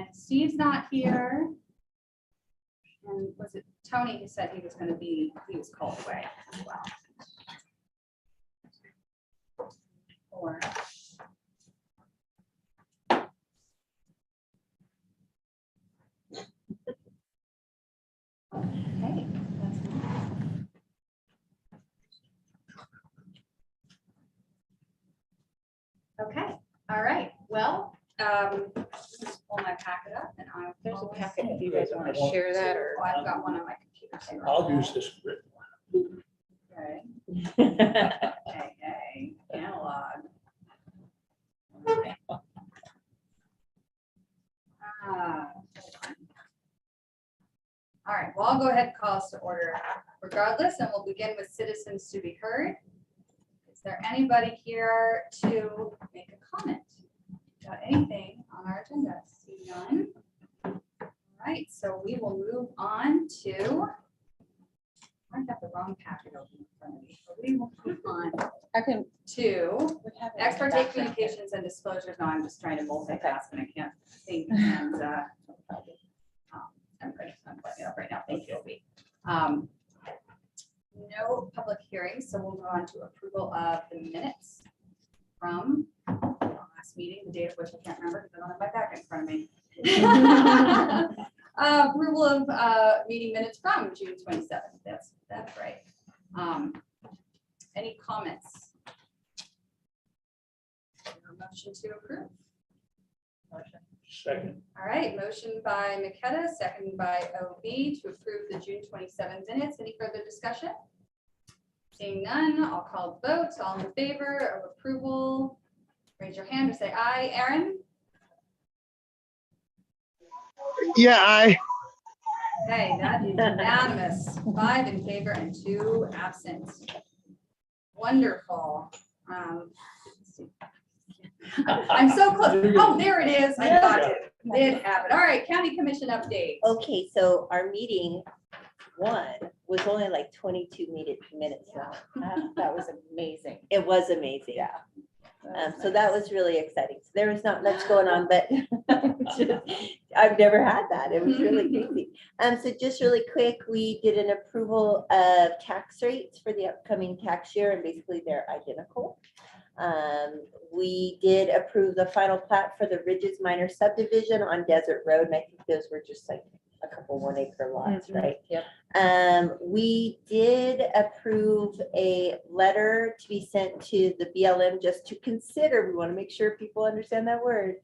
And Steve's not here. And was it Tony who said he was going to be, he was called away as well. Or okay, that's fine. Okay, all right. Well, just pull my packet up and I. There's a packet if you guys want to share that or. Oh, I've got one on my computer. So I'll use this written one. Okay. Okay, analog. Hold on. All right, well, I'll go ahead and call us to order regardless, and we'll begin with citizens to be heard. Is there anybody here to make a comment about anything on our agenda? See none. All right, so we will move on to, I've got the wrong packet open in front of me, but we will move on to ex parte communications and disclosures. No, I'm just trying to multitask and I can't think. And I'm putting it up right now. Thank you, Obi. No public hearings, so we'll move on to approval of the minutes from the last meeting, the date of which I can't remember because I don't have my packet in front of me. Approval of meeting minutes from June 27th. That's right. Any comments? Motion to approve. Motion. Second. All right, motion by McKetta, second by OB to approve the June 27 minutes. Any further discussion? Seeing none, I'll call the vote. All in favor of approval, raise your hand or say aye. Aaron? Yeah, I. Okay, that is unanimous. 5 in favor and 2 absent. Wonderful. I'm so close. Oh, there it is. I got it. Did have it. All right, county commission update. Okay, so our meeting one was only like 22 minutes long. That was amazing. It was amazing. Yeah. So that was really exciting. So there was not much going on, but I've never had that. It was really crazy. So just really quick, we did an approval of tax rates for the upcoming tax year, and basically they're identical. We did approve the final plat for the Ridges Minor subdivision on Desert Road, and I think those were just like a couple 1 acre lots, right? Yep. We did approve a letter to be sent to the BLM just to consider, we want to make sure people understand that word,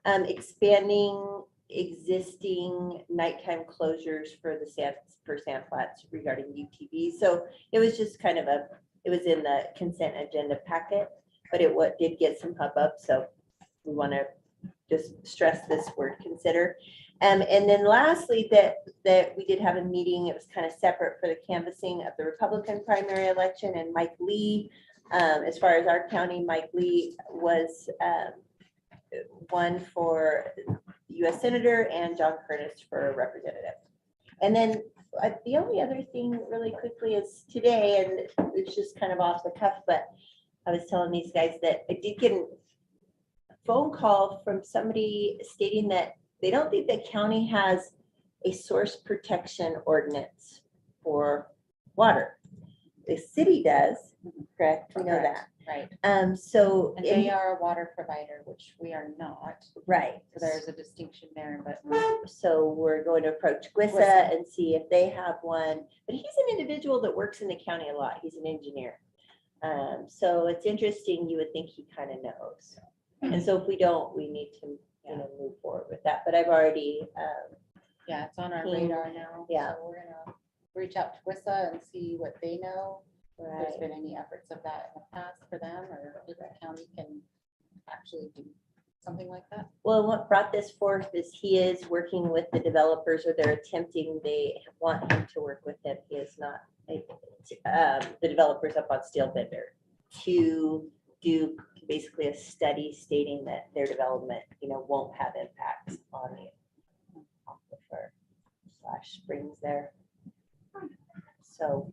expanding existing nighttime closures for the sand flats regarding UTV. So it was just kind of it was in the consent agenda packet, but it did get some hubbub. So we want to just stress this word, consider. And then lastly, that we did have a meeting. It was kind of separate for the canvassing of the Republican primary election, and Mike Lee, as far as our county, Mike Lee was one for U.S. Senator and John Curtis for representative. And then the only other thing really quickly is today, and it's just kind of off the cuff, but I was telling these guys that I did get a phone call from somebody stating that they don't think the county has a source protection ordinance for water. The city does, correct? We know that. Right. So And they are a water provider, which we are not. right. So there's a distinction there, but So we're going to approach GWISA and see if they have one. But he's an individual that works in the county a lot. He's an engineer. So it's interesting. You would think he kind of knows. And so if we don't, we need to move forward with that. But I've already yeah, it's on our radar now. Yeah. So we're gonna reach out to WISA and see what they know. If right. there's been any efforts of that in the past for them, or if the county can actually do something like that. Well, what brought this forth is he is working with the developers, or they're attempting, they want him to work with them. He is not, the developers up on Steel Bender, to do basically a study stating that their development, won't have impacts on the aquifer / springs there. So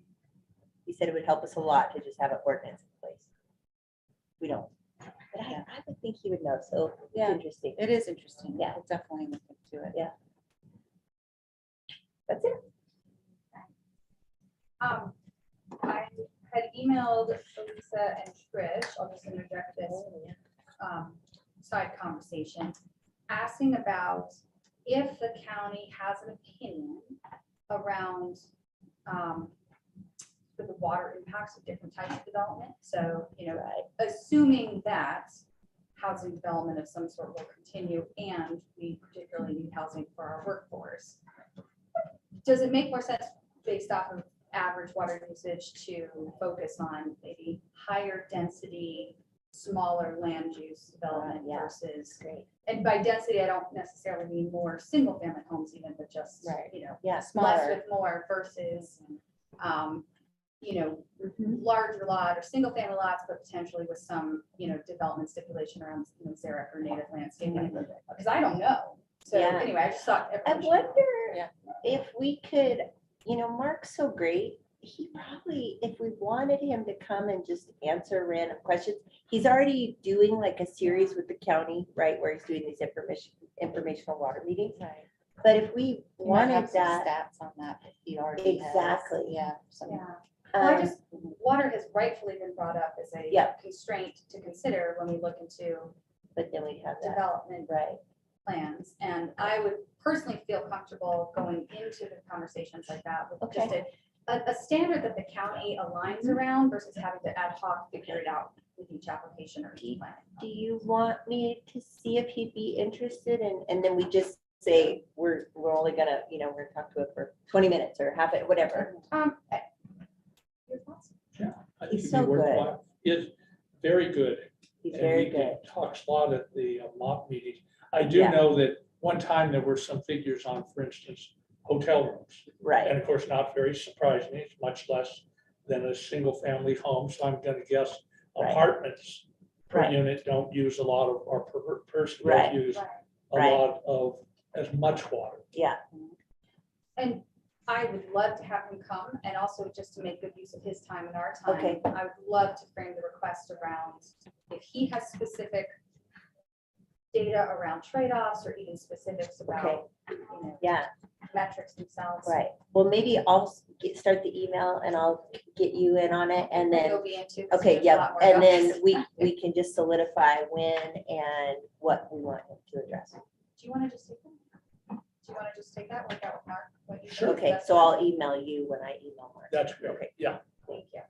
he said it would help us a lot to just have an ordinance in place. We don't. But I would think he would know, so it's interesting. It is interesting. Yeah. We'll definitely look into to it. Yeah. That's it. I had emailed Lisa and Trish, I'll just interject this side conversation, asking about if the county has an opinion around the water impacts of different types of development. So, assuming that housing development of some sort will continue and we particularly need housing for our workforce, does it make more sense based off of average water usage to focus on maybe higher density, smaller land use development Yeah. versus, Great. and by density, I don't necessarily mean more single family homes even, but just, Right. Yeah. less Smaller. with more versus, Mhm. larger lot or single family lots, but potentially with some, development stipulation around, xeric or native landscaping. Because I don't know. So Yeah. anyway, I just thought. I everyone should know. wonder Yeah. if we could, Mark's so great. He probably, if we wanted him to come and just answer random questions, he's already doing like a series with the county, right, where he's doing these informational water meetings. Right. But if we You might have wanted some that, stats on that if he already has. Exactly. Yeah. some- Yeah. Well, I um, just, water has rightfully been brought up as a Yeah. constraint to consider when we look into but then we'd have that, development right? plans. And I would personally feel comfortable going into the conversations like that with just a standard that the county aligns around versus having to ad hoc figure it out with each application or each plan. Do you want me to see if he'd be interested and then we just say, we're only gonna, we're gonna talk to him for 20 minutes or half it, whatever. Your thoughts? Yeah. I think He's it'd so be worthwhile. He is very good. He's and very he good. Talks a lot at the mock meetings. I do Yeah. know that one time there were some figures on, for instance, hotel rooms. Right, And of course, not very surprising, it's much less than a single family home, so I'm gonna guess Right. apartments per Right. unit don't use a lot of, or per person Right. don't use Right. a Right. lot of, as much water. yeah, And I would love to have him come and also just to make good use of his time and our time. Okay. I would love to frame the request around if he has specific data around trade-offs or even specifics about, yeah, metrics themselves. right. Well, maybe I'll start the email and I'll get you in on it and then, You'll be into. 'cause okay, there's a yeah. lot more And about then this. we can just solidify when and what we want him to address. Do you want to just take that? Do you want to just take that, work out with Mark? what you think Sure. is Okay, best? so I'll email you when I email Mark. That's great, Okay. yeah. Thank you.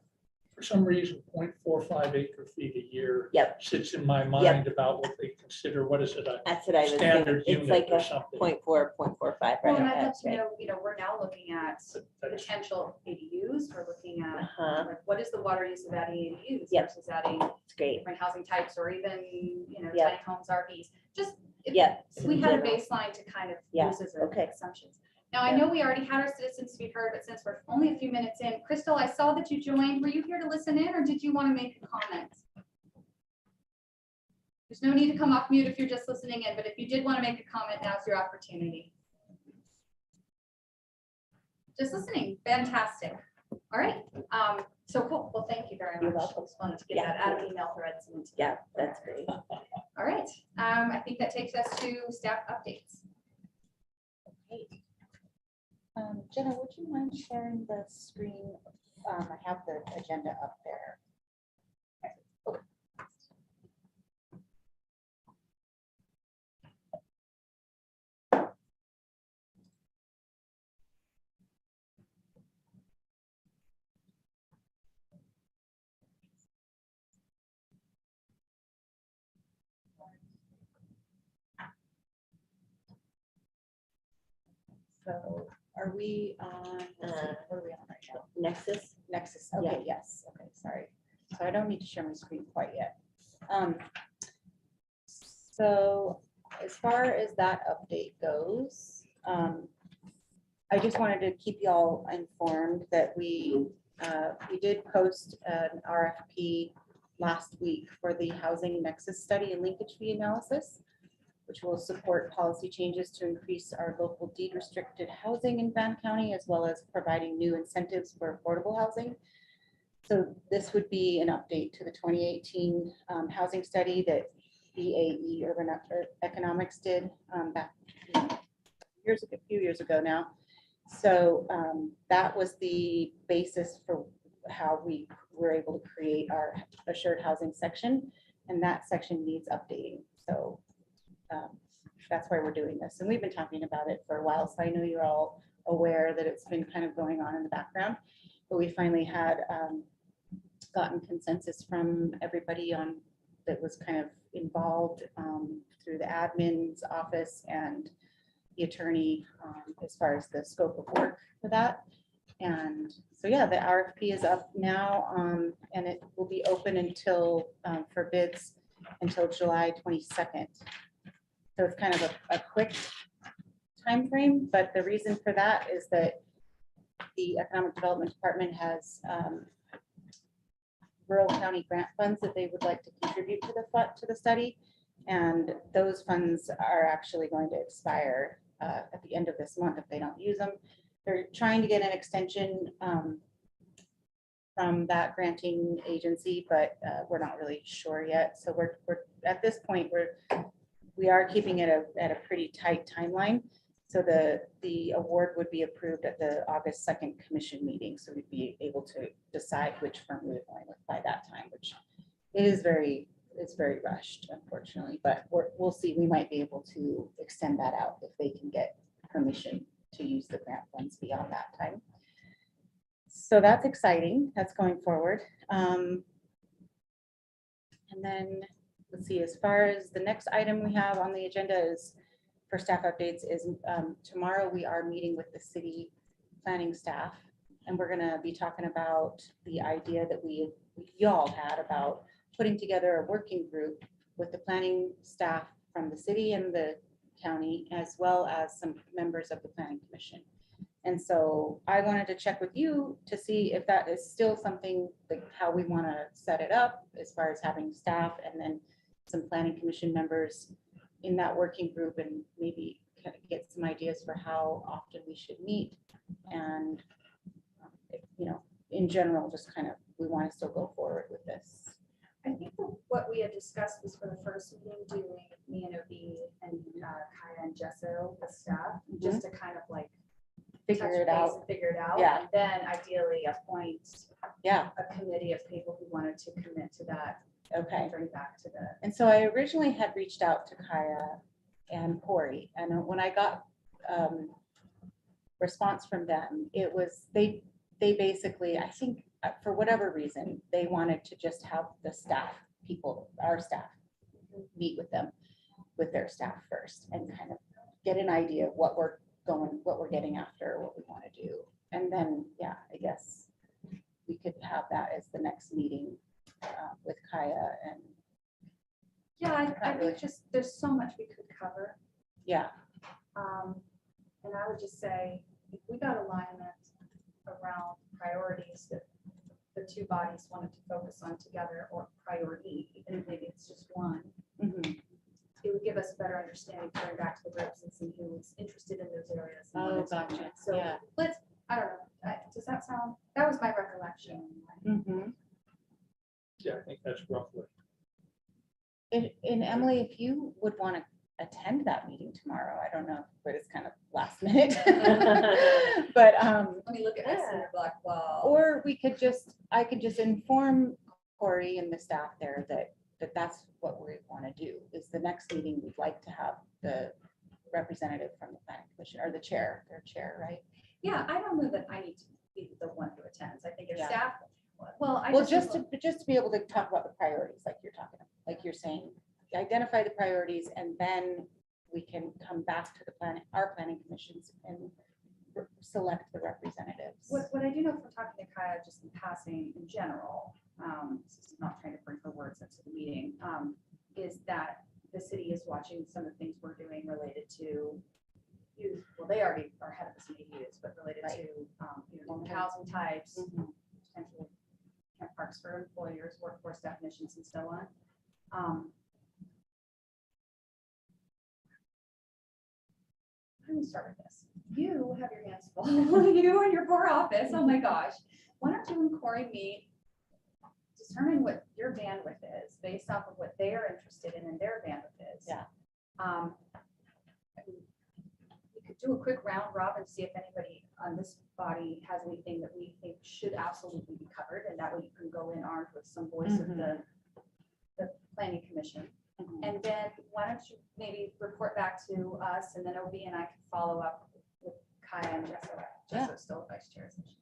For some reason, 0.45 acre feet a year Yep. sits in my mind about what they consider, what is it, a That's what I was thinking. standard It's unit like or a something. 0.4, 0.45, Well, right? and I'd love That's to right. know, we're now looking at That's- potential ADUs, we're looking at, Uh-huh, like, what is the water use of adding ADUs Yep. versus adding it's great. different housing types or even, Yep. tiny homes, RVs, just if Yeah. if we had a baseline to kind of Yeah, use as okay. assumptions. Now, I Yeah. know we already had our citizens to be heard, but since we're only a few minutes in, Crystal, I saw that you joined. Were you here to listen in or did you want to make a comment? There's no need to come off mute if you're just listening in, but if you did want to make a comment, now's your opportunity. Just listening, fantastic. All right, so cool. Well, thank you very much. You're welcome. Just wanted to get Yeah. that out of email threads and into. Yeah, that's great. All right, I think that takes us to staff updates. Jenna, would you mind sharing the screen? I have the agenda up there. So are we on, let's see, what are we on right now? Nexus? Nexus, okay, yes, okay, sorry. So I don't need to share my screen quite yet. So as far as that update goes, I just wanted to keep y'all informed that we did post an RFP last week for the housing nexus study and linkage fee analysis, which will support policy changes to increase our local deed restricted housing in Van County, as well as providing new incentives for affordable housing. So this would be an update to the 2018 housing study that BAE Urban Economics did back few years ago now. So that was the basis for how we were able to create our assured housing section. And that section needs updating. So that's why we're doing this. And we've been talking about it for a while. So I know you're all aware that it's been kind of going on in the background. But we finally had gotten consensus from everybody on that was kind of involved through the admin's office and the attorney as far as the scope of work for that. And so, yeah, the RFP is up now and it will be open until for bids until July 22nd. So it's kind of a quick time frame, but the reason for that is that the Economic Development Department has rural county grant funds that they would like to contribute to the study. And those funds are actually going to expire at the end of this month if they don't use them. They're trying to get an extension from that granting agency, but we're not really sure yet. So we're at this point, we are keeping it at a pretty tight timeline. So the award would be approved at the August 2nd commission meeting. So we'd be able to decide which firm we would going with by that time, which is it's very rushed, unfortunately, but we'll see. We might be able to extend that out if they can get permission to use the grant funds beyond that time. So that's exciting. That's going forward. And then let's see, as far as the next item we have on the agenda is for staff updates is tomorrow we are meeting with the city planning staff, and we're going to be talking about the idea that we all had about putting together a working group with the planning staff from the city and the county, as well as some members of the planning commission. And so I wanted to check with you to see if that is still something like how we want to set it up as far as having staff and then some planning commission members in that working group, and maybe kind of get some ideas for how often we should meet. And, you know, in general, just kind of, we want to still go forward with this. I think what we had discussed was for the first meeting, doing me and OB and Kaya and Jesso, the staff, just to kind of like Figure touch it base out. and figure it out. Yeah. And then ideally appoint Yeah. a committee of people who wanted to commit to that. Okay. And bring back to the. And so I originally had reached out to Kaya and Corey, and when I got response from them, it was they basically, I think for whatever reason, they wanted to just have the staff people, our staff, meet with them, with their staff first, and kind of get an idea of what we're getting after, what we want to do. And then, yeah, I guess we could have that as the next meeting with Kaya. And Yeah, I think just, there's so much we could cover. yeah, And I would just say, if we got alignment around priorities that the two bodies wanted to focus on together, or priority, even if maybe it's just one, mhm. it would give us a better understanding, going back to the groups and see who's interested in those areas. and Oh, wanted to gotcha. commit. So Yeah. let's, I don't know, does that sound, that was my recollection. Mhm. Yeah, I think that's roughly. And Emily, if you would want to attend that meeting tomorrow, I don't know, but it's kind of last minute. But, Let me look at my cinder block wall. or I could just inform Corey and the staff there that that's what we want to do, is the next meeting, we'd like to have the representative from the planning commission, or their chair, right? Yeah, I don't know that I need to be the one who attends. I think if Yeah. staff, well, I Well, just. just to be able to talk about the priorities, like you're saying, identify the priorities, and then we can come back to our planning commissions and select the representatives. What I do know from talking to Kaya, just in passing in general, this is not trying to bring her words into the meeting, is that the city is watching some of the things we're doing related to youth. Well, they already are ahead of us in ADUs, but related Right. to new housing types, Mhm. potentially camp parks for employers, workforce definitions, and so on. Let me start with this. You have your hands full, you and your poor office. Oh my gosh. Why don't you and Corey meet, determine what your bandwidth is based off of what they are interested in and their bandwidth is. Yeah. I mean, you could do a quick round robin, see if anybody on this body has anything that we think should absolutely be covered, and that way you can go in armed with some voice of the planning commission. And then why don't you maybe report back to us, and then OB and I can follow up with Kaya and Jessica. Yeah. Jessica's still vice chair. isn't she?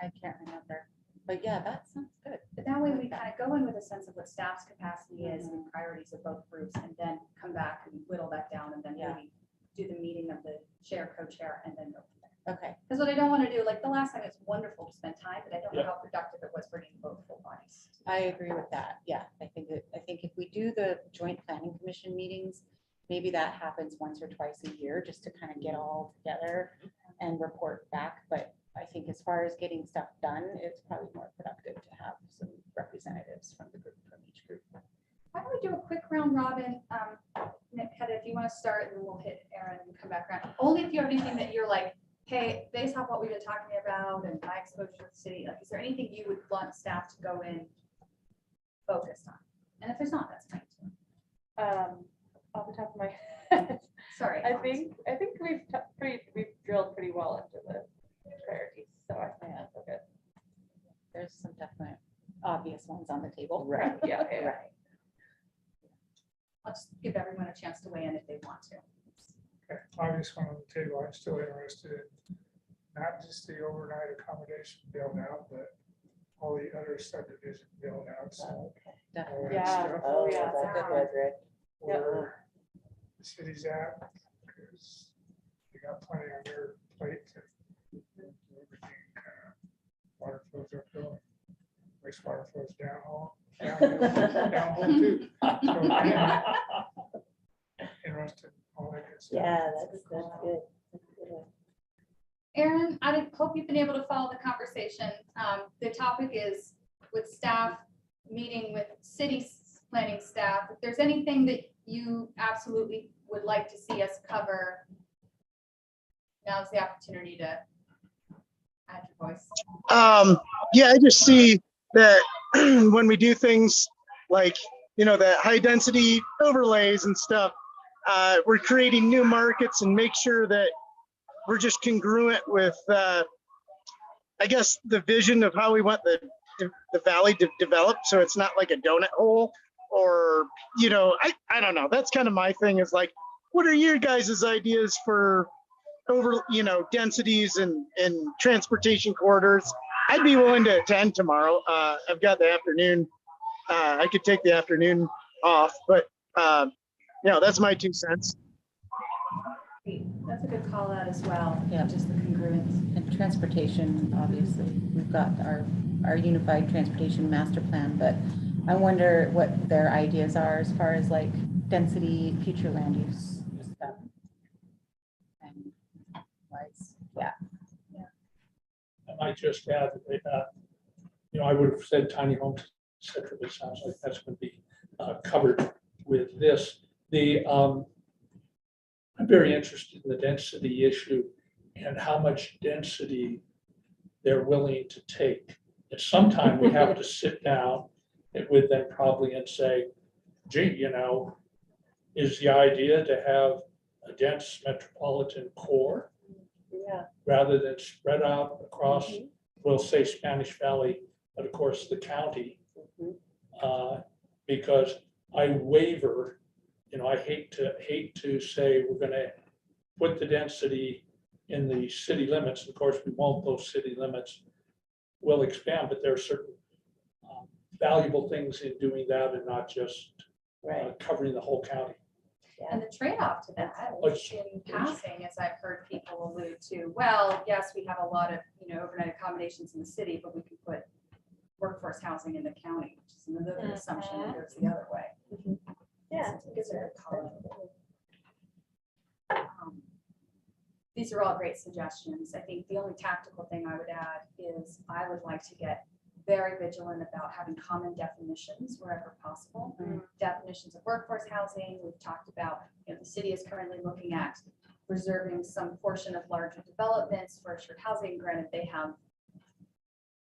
I can't remember, but yeah, that sounds good. But that way we kind of go in with a sense of what staff's capacity is and priorities of both groups, and then come back and whittle that down, and then Yeah. maybe do the meeting of the chair, co-chair, and then go from there. Okay, Because what I don't want to do, like the last time, it's wonderful to spend time, but I don't know Yeah. how productive it was bringing both full bodies. I agree with that. Yeah, I think if we do the joint planning commission meetings, maybe that happens once or twice a year, just to kind of get all together and report back. But I think as far as getting stuff done, it's probably more productive to have some representatives from the group, from each group. Why don't we do a quick round robin? Nick, Hedda, if you want to start, and then we'll hit Aaron and come back around. Only if you have anything that you're like, hey, based off what we've been talking about and my exposure to the city, like, is there anything you would want staff to go in focused on? And if there's not, that's fine too. Off the top of my head, Sorry. I think we've drilled pretty well into the priorities, so I think that's okay. There's some definite obvious ones on the table. Right. Yeah, yeah. Right. I'll just give everyone a chance to weigh in if they want to. Okay, obvious one on the table, I'm still interested in not just the overnight accommodation build out, but all the other subdivision build outs. Okay. Definitely. Yeah. Oh, yeah, that's a good one, Rick. Where the city's at, because they got plenty on their plate to everything, water flows uphill, wastewater flows downhill. Downhill too. So, yeah, interested, all that good stuff. Yeah, that's good. That's a good one. Aaron, I hope you've been able to follow the conversation. The topic is with staff, meeting with city planning staff. If there's anything that you absolutely would like to see us cover, now's the opportunity to add your voice. Yeah, I just see that when we do things like, the high density overlays and stuff, we're creating new markets and make sure that we're just congruent with, I guess, the vision of how we want the valley to develop. So it's not like a donut hole or, I don't know. That's kind of my thing is like, what are your guys' ideas for densities and transportation corridors? I'd be willing to attend tomorrow. I've got the afternoon. I could take the afternoon off, but that's my 2 cents. That's a good call out as well. Yeah. Just the congruence. And transportation, obviously, we've got our unified transportation master plan, but I wonder what their ideas are as far as like density, future land use stuff. And wise, yeah. I might just add that they, I would have said tiny homes, et cetera, but it sounds like that's going to be covered with this. I'm very interested in the density issue and how much density they're willing to take. And sometime we have to sit down with them probably and say, gee, is the idea to have a dense metropolitan core Yeah. rather than spread out across, we'll say Spanish Valley, but of course the county. Because I waver, I hate to say we're gonna put the density in the city limits. Of course, we won't, those city limits will expand, but there are certain valuable things in doing that and not just Right. covering the whole county. And the trade-off to that Let's- is in passing, as I've heard people allude to, well, yes, we have a lot of, overnight accommodations in the city, but we can put workforce housing in the county, which is another assumption that goes the other way. Yeah. These are all great suggestions. I think the only tactical thing I would add is I would like to get very vigilant about having common definitions wherever possible. Definitions of workforce housing. We've talked about, the city is currently looking at reserving some portion of larger developments for shared housing. Granted, they have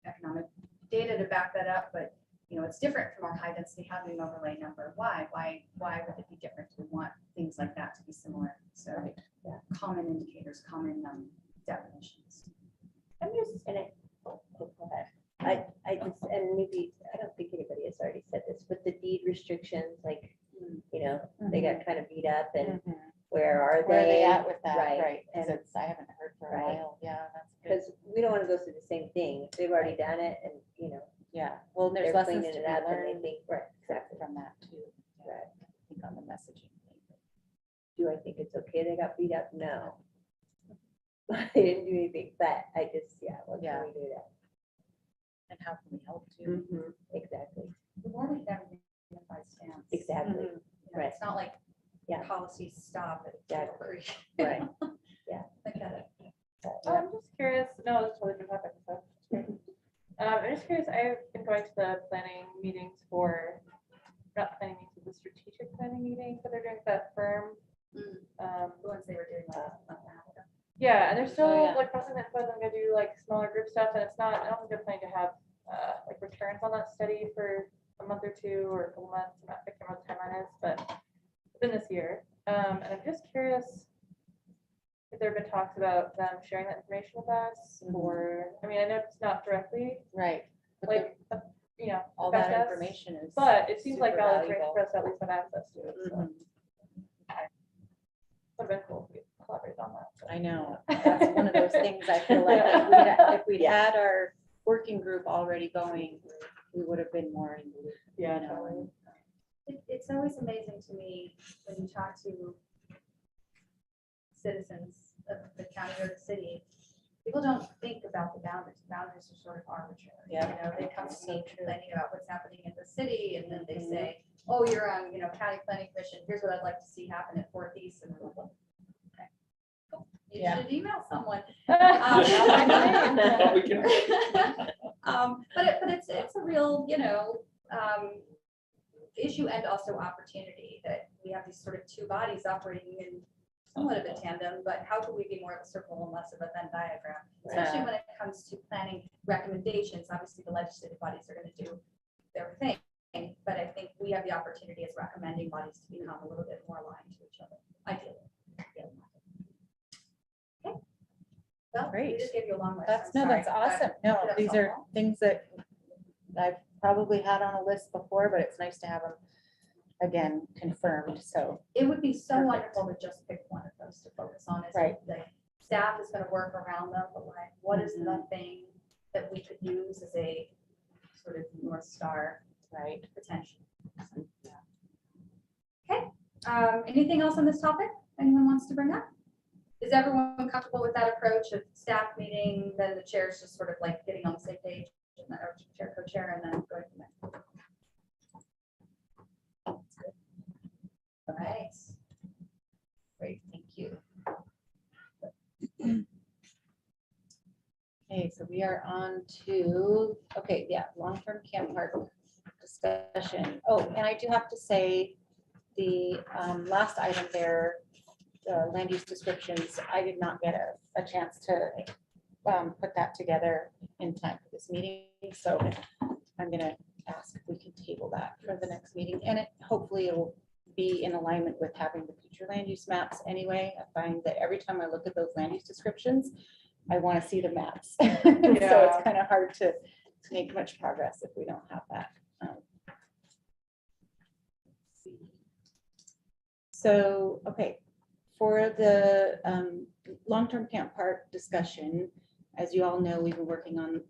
economic data to back that up, but it's different from our high density housing overlay number. Why would it be different? We want things like that to be similar. So common indicators, common definitions. I'm just, and go ahead. I just, and maybe, I don't think anybody has already said this, but the deed restrictions, like, you know, they got kind of beat up and where are Where are they they? at with that? Right, Right, because and- it's, I haven't heard for a Right. while. Yeah, that's good. Because we don't want to go through the same thing. If they've already done it and, you know, Yeah, well, there's they're lessons cleaning to it be up and they learned think, right, exactly. from that too. Yeah, Right. I think on the messaging thing. Do I think it's okay they got beat up? No. They didn't do anything, but I just, yeah, what Yeah. can we do that? And how can we help too? Exactly, The more we have a unified stance. exactly, You know, Right. It's not like Yeah. policies stop at Exactly. Creek. right. I get it. I'm just curious, no, that's totally different topic, so. it's great. I'm just curious, I've been going to the planning meetings for, not planning meetings, but the strategic planning meetings that they're doing with that firm. The ones they were doing like a month and a half ago. Yeah, and they're still Oh, yeah. like processing that, I'm gonna do like smaller group stuff, and it's not, I don't think they're planning to have like returns on that study for a month or two or a couple months. I'm not fixing what the timeline is, but within this year. And I'm just curious if there have been talks about them sharing that information with us, or, I mean, I know it's not directly, Right. But like, you know, all affect that us, information is. but it seems like super valid information valuable. for us to at least have access to it, so. Mhm. Would have been cool if we collaborated on that. but- I know, that's one of those things I feel like if we'd had our working group already going, we would have been more in the loop. Yeah, you know, totally. It's always amazing to me when you talk to citizens of the county or the city. People don't think about the boundaries. Boundaries are sort of arbitrary. Yeah. You know, they come to So me true. complaining about what's happening in the city, and then they Mhm. say, oh, you're on, county planning commission. Here's what I'd like to see happen at Fort East. And I'm like, okay, cool. You Yeah. should email someone. But we can- But it's a real, issue and also opportunity that we have these sort of two bodies operating in somewhat of a tandem, but how can we be more of a circle and less of a Venn diagram? Especially when it comes to planning recommendations, obviously the legislative bodies are gonna do their thing, but I think we have the opportunity as recommending bodies to become a little bit more aligned to each other, ideally. Okay. Well, we Great. just gave you a long list. That's, I'm no, that's sorry, but awesome. No, that's these are helpful. things that I've probably had on a list before, but it's nice to have them again confirmed, so. It would be so Perfect. wonderful to just pick one of those to focus on. Is Right. like staff is going to work around them, but like, what is the Mhm. thing that we could use as a sort of North Star Right. potential? Okay. Anything else on this topic anyone wants to bring up? Is everyone comfortable with that approach of staff meeting, then the chairs just sort of like getting on the same page, and then, or chair, co-chair, and then going from there? All right. Great, thank you. Okay, so we are on to, okay, yeah, long-term camp park discussion. Oh, and I do have to say, the last item there, the land use descriptions, I did not get a chance to put that together in time for this meeting. So I'm gonna ask if we can table that for the next meeting, and hopefully it will be in alignment with having the future land use maps anyway. I find that every time I look at those land use descriptions, I want to see the maps. So Yeah. it's kind of hard to make much progress if we don't have that. So, okay, for the long-term camp park discussion, as you all know, we've been working on,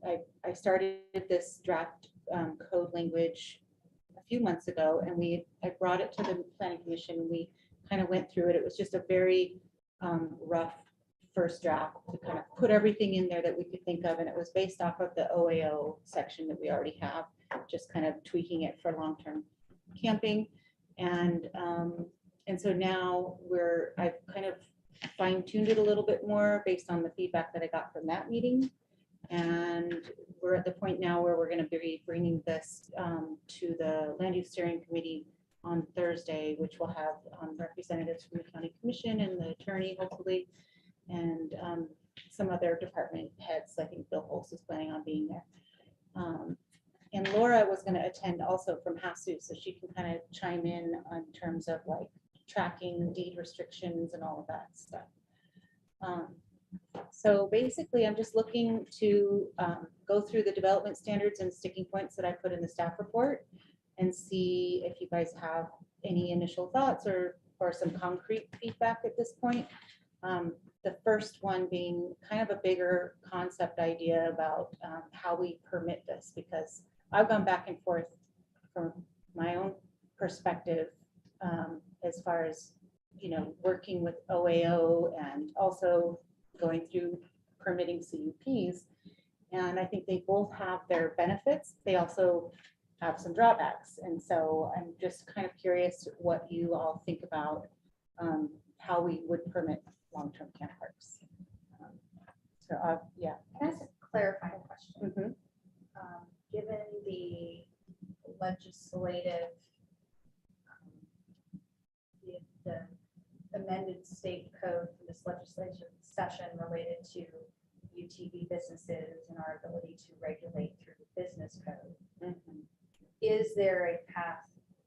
I started this draft code language a few months ago, and I brought it to the planning commission. We kind of went through it. It was just a very rough first draft to kind of put everything in there that we could think of, and it was based off of the OAO section that we already have, just kind of tweaking it for long-term camping. And so now I've kind of fine-tuned it a little bit more based on the feedback that I got from that meeting. And we're at the point now where we're going to be bringing this to the land use steering committee on Thursday, which will have representatives from the county commission and the attorney, hopefully, and some other department heads. I think Bill Holst is planning on being there. And Laura was going to attend also from HASU, so she can kind of chime in on terms of like tracking deed restrictions and all of that stuff. So basically, I'm just looking to go through the development standards and sticking points that I put in the staff report and see if you guys have any initial thoughts or some concrete feedback at this point. The first one being kind of a bigger concept idea about how we permit this, because I've gone back and forth from my own perspective as far as, working with OAO and also going through permitting CUPs. And I think they both have their benefits. They also have some drawbacks. And so I'm just kind of curious what you all think about how we would permit long-term camp parks. Yeah. Can I ask a clarifying question? Mhm. Given the legislative, the amended state code for this legislative session related to UTV businesses and our ability to regulate through the business code, Mhm. is there a path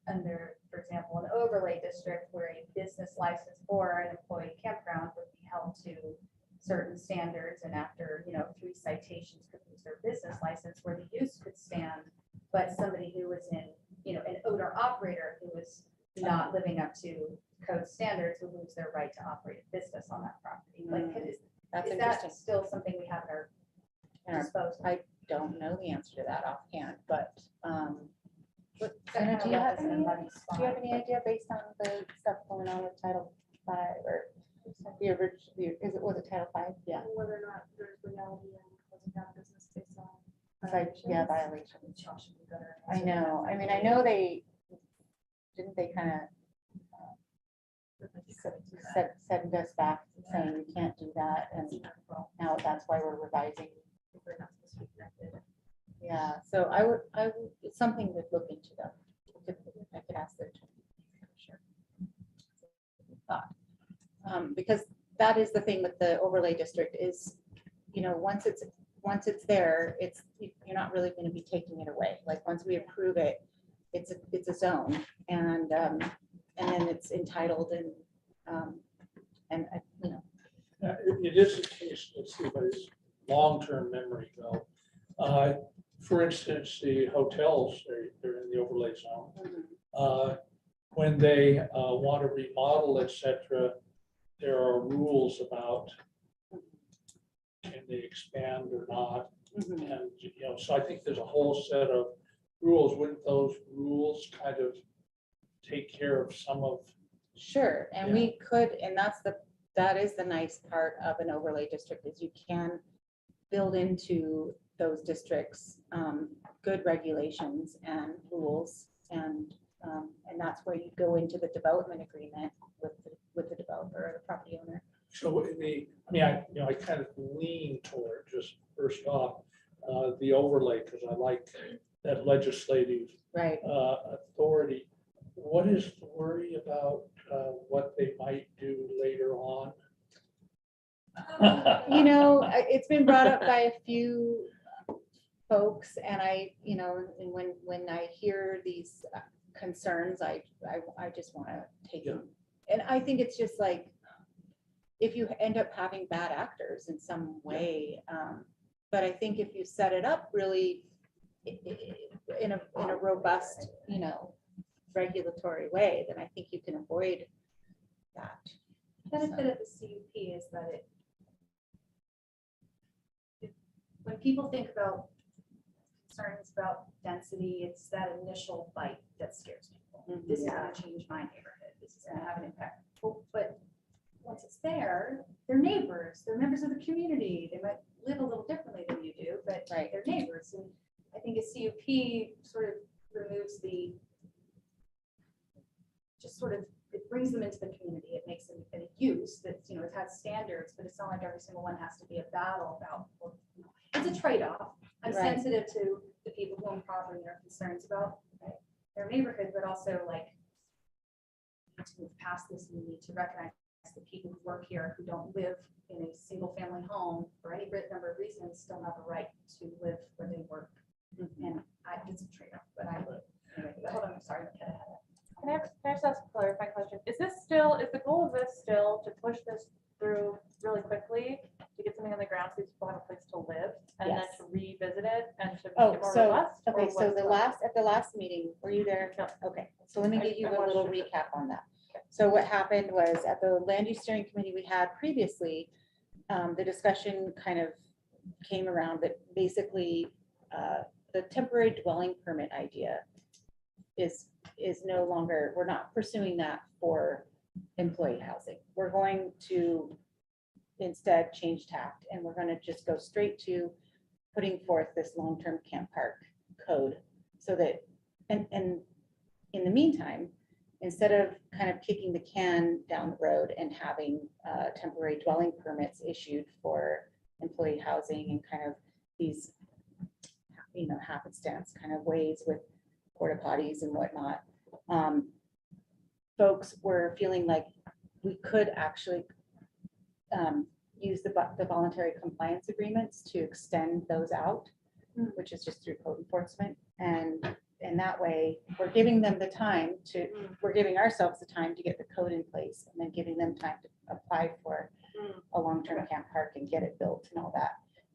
under, for example, an overlay district where a business license or an employee campground would be held to certain standards, and after, 3 citations could lose their business license, where the use could stand, but somebody who was in, an owner operator who was not living up to code standards would lose their right to operate a business on that property? Like, That's is interesting. that still something we have at our In our- disposal? I don't know the answer to that offhand, but Kinda Anna, do you left have us in a any, muddy spot, do you have any but- idea based on the stuff going on with Title V or the original, was it Title V? Yeah. Whether or not there's legality in closing down a business based on. Yeah, violations. Josh would be better at I answering that. know. I mean, I know they kind of send us back saying we can't do that, and now that's why we're revising. We're not supposed to be connected. Yeah, so I would, it's something to look into though. I could ask their attorney. Sure. Thought. Because that is the thing with the overlay district is, once it's there, you're not really going to be taking it away. Like, once we approve it, it's a zone, and then it's entitled and It is the case, let's see, but it's long-term memory though. For instance, the hotels, they're in the overlay zone. When they want to remodel, et cetera, there are rules about can they expand or not. And, so I think there's a whole set of rules. Wouldn't those rules kind of take care of some of? Sure, and we could, and that is the nice part of an overlay district, is you can build into those districts good regulations and rules, and that's where you go into the development agreement with the developer or the property owner. So I kind of lean toward, just first off, the overlay, because I like that legislative Right. authority. What is the worry about what they might do later on? It's been brought up by a few folks, and and when I hear these concerns, I just want to take them. And I think it's just like, if you end up having bad actors in some way, but I think if you set it up really in a robust, regulatory way, then I think you can avoid that. Benefit of the CUP is that when people think about concerns about density, it's that initial bite that scares people. This is gonna change my neighborhood. This is gonna have an impact. But once it's there, they're neighbors, they're members of the community. They might live a little differently than you do, but Right. they're neighbors. And I think a CUP sort of removes it brings them into the community. It makes them a use that, it has standards, but it's not like every single one has to be a battle about. It's a trade-off. I'm Right. sensitive to the people who own property and their concerns about their neighborhood, but also like, we need to move past this, and we need to recognize the people who work here who don't live in a single-family home for any great number of reasons still have a right to live where they work. And it's a trade-off, but I would. Anyway, hold on, I'm sorry. Can I just ask a clarifying question? Is the goal of this still to push this through real really quickly to get something on the ground so these people have a place to live and then Yes. to revisit it and to make Oh, it more so, robust? or okay, so what's the at the last meeting, were you there? No. Okay, so let me I- give you I a watched little it. recap on that. So what happened was at the land use steering committee we had previously, the discussion kind of came around that basically the temporary dwelling permit idea is no longer, we're not pursuing that for employee housing. We're going to instead change tact and we're going to just go straight to putting forth this long-term camp park code so that, and in the meantime, instead of kind of kicking the can down the road and having temporary dwelling permits issued for employee housing and kind of these, happenstance kind of ways with porta potties and whatnot, folks were feeling like we could actually use the voluntary compliance agreements to extend those out, which is just through code enforcement. And in that way, we're giving them the time to, we're giving ourselves the time to get the code in place and then giving them time to apply for a long-term camp park and get it built and all that.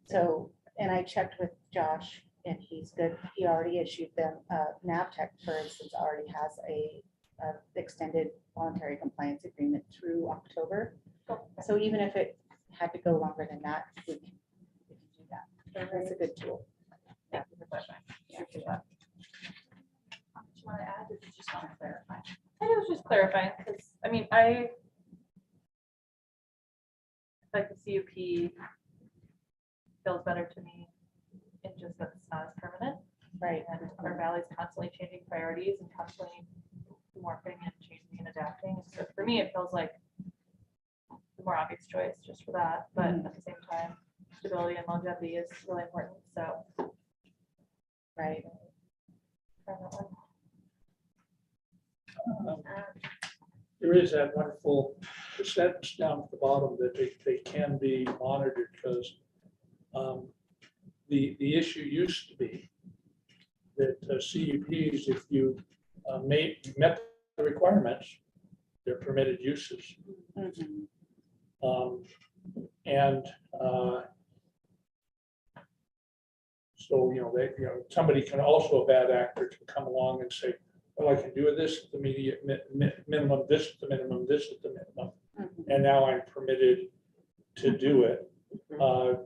So, and I checked with Josh and he's good. He already issued them, NAVTech, for instance, already has a extended voluntary compliance agreement through October. So even if it had to go longer than that, we can do that. That's a good tool. Thank you for clarifying. Appreciate that. Do you want to add, or did you just want to clarify? I was just clarifying, because, I mean, I like the CUP feels better to me in just that it's not as permanent. Right. And our valley's constantly changing priorities and constantly morphing and changing and adapting. So for me, it feels like the more obvious choice just for that. But at the same time, stability and longevity is really important. So. Right. There is that wonderful sentence down at the bottom that they can be monitored because the issue used to be that CUPs, if you met the requirements, they're permitted uses. Mhm. And so, somebody can also, a bad actor can come along and say, well, I can do this at the immediate minimum, this at the minimum, this at the minimum. Mhm. And now I'm permitted to do it.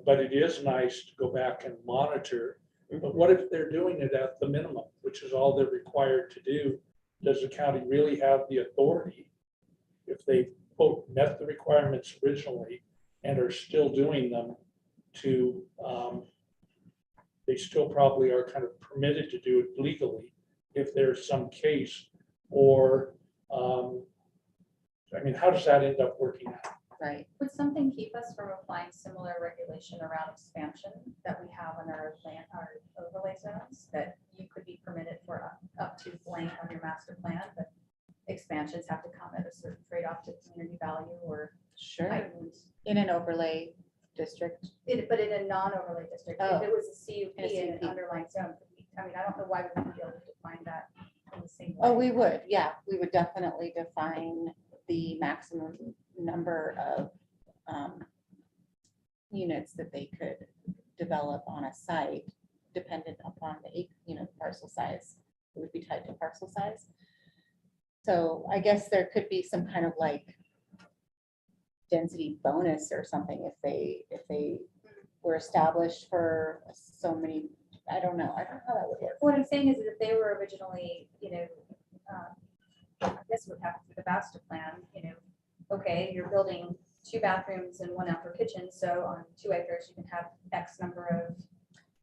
But it is nice to go back and monitor. But what if they're doing it at the minimum, which is all they're required to do? Does the county really have the authority, if they quote met the requirements originally and are still doing them, to they still probably are kind of permitted to do it legally if there's some case, or I mean, how does that end up working out? Right. Would something keep us from applying similar regulation around expansion that we have on our land, our overlay zones, that you could be permitted for up to blank on your master plan, but expansions have to come at a certain trade-off to community value or Sure. heightened, In an overlay district. but in a non-overlay district, if Oh. it was a CUP In a in an CUP. underlying zone, I mean, I don't know why we wouldn't be able to define that in the same way. Oh, we would, yeah, we would definitely define the maximum number of units that they could develop on a site, dependent upon the, parcel size. It would be tied to parcel size. So I guess there could be some kind of like density bonus or something if they were established for so many, I don't know how that would work. What I'm saying is that if they were originally, I guess what happened with the master plan, okay, you're building 2 bathrooms and 1 outdoor kitchen, so on 2 acres, you can have X number of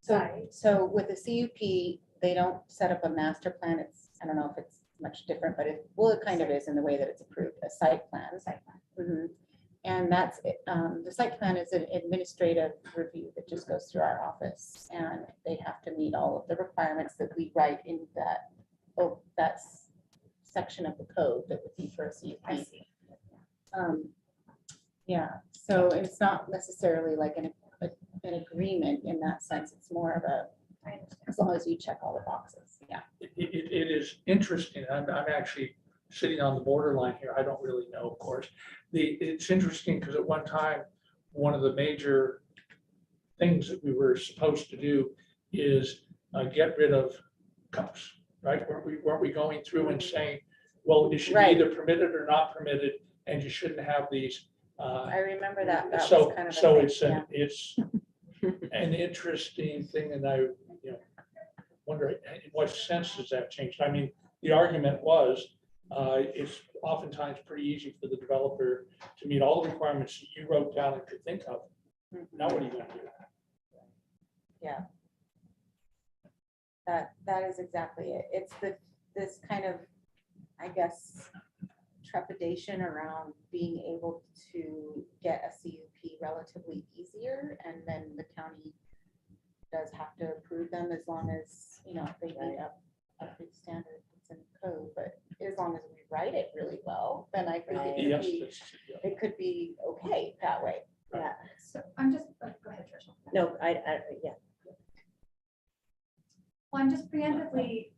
sites. So with the CUP, they don't set up a master plan. It's, I don't know if it's much different, but it kind of is in the way that it's approved, a site plan. Site plan. Mhm. And that's, the site plan is an administrative review that just goes through our office, and they have to meet all of the requirements that we write in that section of the code that would be for a CUP. I see. Yeah, so it's not necessarily like an agreement in that sense. It's more of a, I understand. as long as you check all the boxes, yeah. It is interesting. I'm actually sitting on the borderline here. I don't really know, of course. It's interesting because at one time one of the major things that we were supposed to do is get rid of cups, right? Weren't we going through and saying, well, it should be Right. either permitted or not permitted, and you shouldn't have these. I remember that. That So, was kind of. a so thing, it's yeah. it's an interesting thing, and I, wonder in what sense does that change? I mean, the argument was, it's oftentimes pretty easy for the developer to meet all the requirements that you wrote down and could think of. Now what are you gonna do? That is exactly it. It's this kind of, I guess, trepidation around being able to get a CUP relatively easier, and then the county does have to approve them as long as, they meet a big standard that's in code, but as long as we write it really well, then I think Yes, it could be okay that way. Yeah, So I'm just, go ahead, Tricia. no, yeah. Well, I'm just preemptively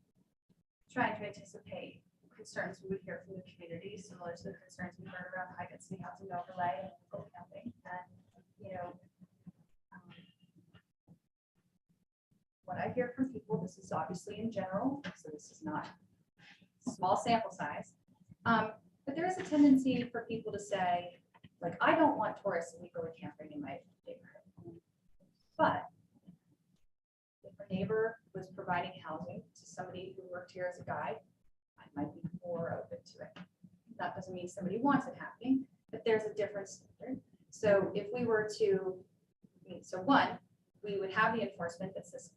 trying to anticipate concerns we would hear from the community, similar to the concerns we heard around high density housing overlay and local camping. And, what I hear from people, this is obviously in general, so this is not small sample size. But there is a tendency for people to say, like, I don't want tourists and go camping in my neighborhood. But if a neighbor was providing housing to somebody who worked here as a guide, I might be more open to it. That doesn't mean somebody wants it happening, but there's a different standard. So if we were to, one, we would have the enforcement that says,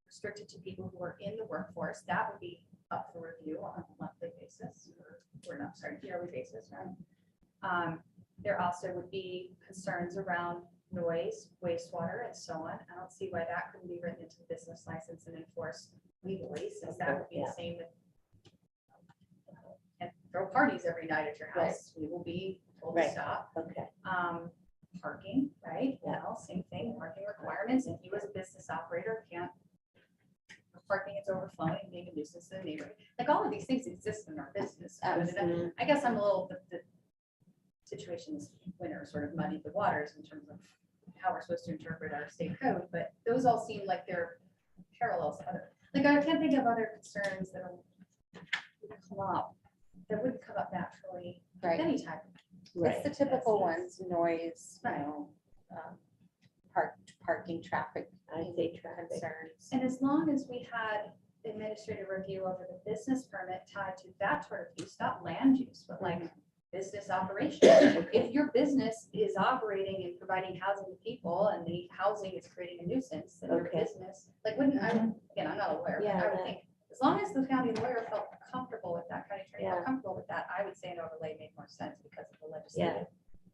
restricted to people who are in the workforce. That would be up for review on a monthly basis, yearly basis, right? There also would be concerns around noise, wastewater, and so on. I don't see why that couldn't be written into the business license and enforced legally, since that would be the same with and throw parties every night at your house. We will be told to Right. stop. Okay. Parking, right? Yeah. Well, same thing, parking requirements. If you as a business operator can't, parking is overflowing, being a nuisance to the neighborhood. Like all of these things exist in our business. Absolutely. I guess I'm a little, the situations winter sort of muddied the waters in terms of how we're supposed to interpret our state code, but those all seem like they're parallels to other, like I can't think of other concerns that would come up, that wouldn't come up naturally with Right. any type of. It's the typical Yes. ones, noise, Right. parking, traffic. I say traffic. Concerns. And as long as we had administrative review over the business permit tied to that sort of use, not land use, but like business operation. If your business is operating and providing housing to people and the housing is creating a nuisance, then your Okay. business, like wouldn't I, again, I'm not a lawyer, but Yeah, I would that- think, as long as the county lawyer felt comfortable with that, county attorney felt Yeah. comfortable with that, I would say an overlay made more sense because of the legislative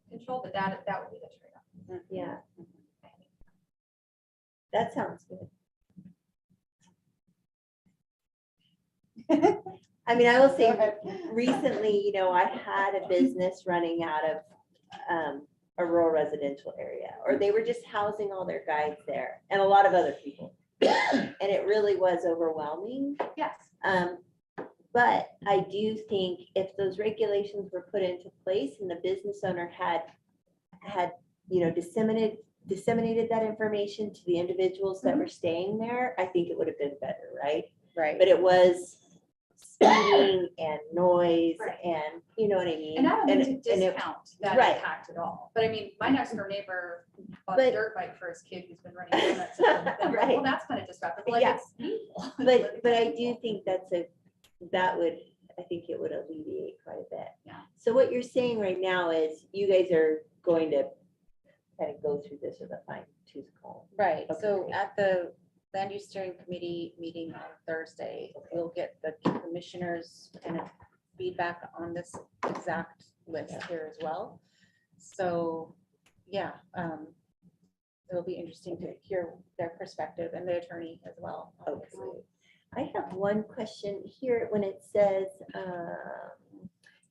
control, but that would be the trade-off. Yeah. That sounds good. I mean, I will Go say ahead. recently, I had a business running out of a rural residential area, or they were just housing all their guides there and a lot of other people. And it really was overwhelming. Yes. But I do think if those regulations were put into place and the business owner had disseminated that information to the individuals that were staying there, I think it would have been better, right? Right. But it was speeding and noise Right. and, you know what I mean? And I don't mean to and it- discount that Right. impact at all, but I mean, my next door neighbor bought But- a dirt bike for his kid who's been running donuts. Well, Right. that's kind of disruptive, like Yeah. it's painful. But I do think I think it would alleviate quite a bit. Yeah. So what you're saying right now is you guys are going to kind of go through this with a fine tooth comb. Right, so Okay. at the land use steering committee meeting on Thursday, we'll get the commissioners kind of feedback on this exact list here as well. So, yeah, it'll be interesting to hear their perspective and the attorney as well, obviously. I have one question here when it says,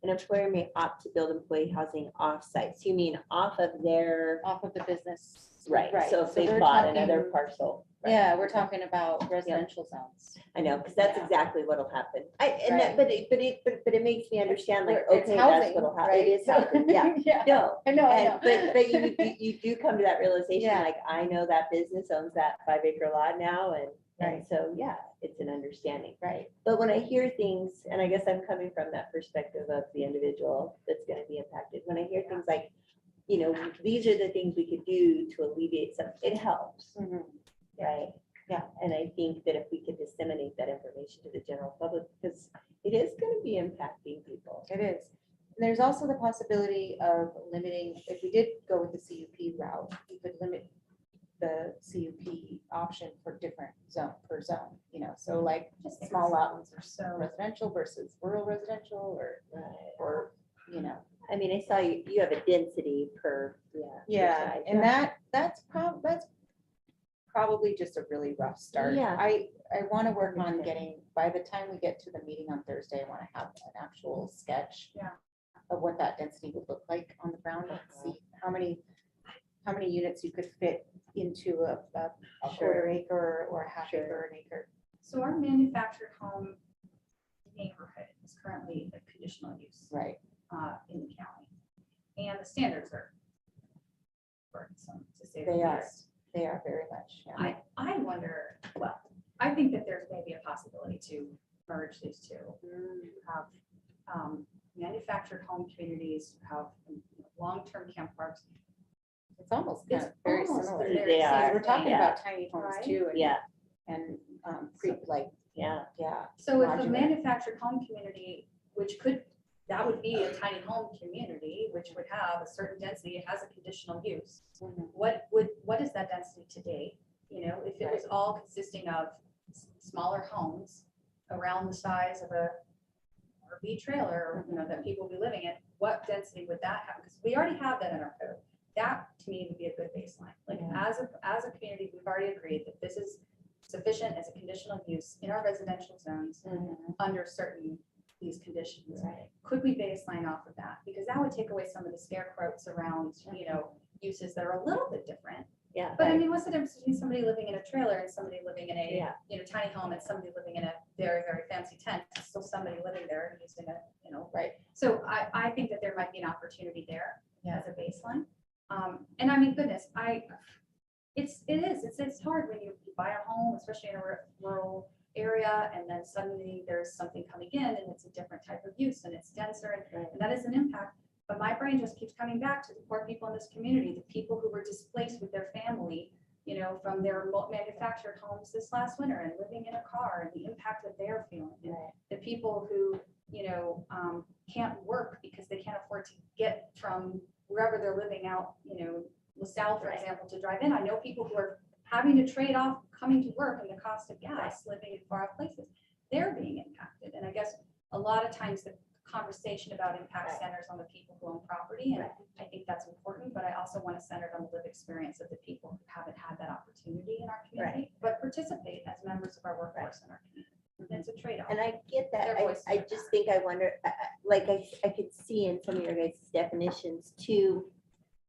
an employer may opt to build employee housing off-site. So you mean off of their, off of the business. right, so if they they're bought talking- another parcel. right. Yeah, we're talking about residential zones. I know, because that's Yeah. exactly what'll happen. And Right. that, but it makes me understand, like, It's okay, that's housing, what'll happen. right? It is housing, yeah. Yeah, No, I know, I know. but you do come to that realization, Yeah. like, I know that business owns that 5-acre lot now, and Right. so, yeah, it's an understanding. Right, But when I hear things, and I guess I'm coming from that perspective of the individual that's gonna be impacted, when I hear things like, you know, these are the things we could do to alleviate some, it helps, Mhm. right? Yeah. And I think that if we could disseminate that information to the general public, because it is gonna be impacting people. it is. And there's also the possibility of limiting, if we did go with the CUP route, you could limit the CUP option for different zone, per zone, you know, so like Just small lots or so. residential versus rural residential, or, you know. I mean, I saw you have a density per, yeah. per Yeah, size. and that's probably just a really rough start. Yeah. I want to work on Understand. getting, by the time we get to the meeting on Thursday, I want to have an actual sketch. Yeah. Of what that density would look like on the ground, and see how many units you could fit into a quarter acre or a half Sure. acre, an acre. So our manufactured home neighborhood is currently a conditional use Right. in the county. And the standards are burdensome, to say the They are. least. They are very much, yeah. I wonder, well, I think that there's maybe a possibility to merge these two. You have manufactured home communities, you have long-term camp parks. It's almost kind It's of very almost similar. the very They same are. We're talking thing. about tiny homes Right? too, Yeah, and like, yeah. yeah. So if a modular. manufactured home community, that would be a tiny home community, which would have a certain density, it has a conditional use. Mhm. What is that density today? You know, if it was all consisting of smaller homes around the size of a RV trailer, you know, that people would be living in, what density would that have? Because we already have that in our code. That, to me, would be a good baseline. Like, Yeah. as a community, we've already agreed that this is sufficient as a conditional use in our residential zones Mhm. under certain these conditions. Right. Could we baseline off of that? Because that would take away some of the scarecrows around, you know, uses that are a little bit different. Yeah. But I mean, what's the difference between somebody living in a trailer and somebody living in a, Yeah. you know, tiny home and somebody living in a very, very fancy tent? It's still somebody living there and using a, you know. Right. So I think that there might be an opportunity there Yeah. as a baseline. And I mean, goodness, it's hard when you buy a home, especially in a rural area, and then suddenly there's something coming in and it's a different type of use and it's denser and that is an impact. But my brain just keeps coming back to the poor people in this community, the people who were displaced with their family, you know, from their manufactured homes this last winter and living in a car and the impact that they're feeling. And the people who, you know, can't work because they can't afford to get from wherever they're living out, you know, LaSalle, for example, to drive in. I know people who are having to trade off coming to work and the cost of gas, living in far off places. They're being impacted. And I guess a lot of times the conversation about impact centers on the people who own property. And I think that's important, but I also want to center it on the lived experience of the people who haven't had that opportunity in our community, but participate as members of our workforce in our community. And it's a trade-off. And I get that. Their voices I are just think I wonder, like, I could see in some of your guys' definitions to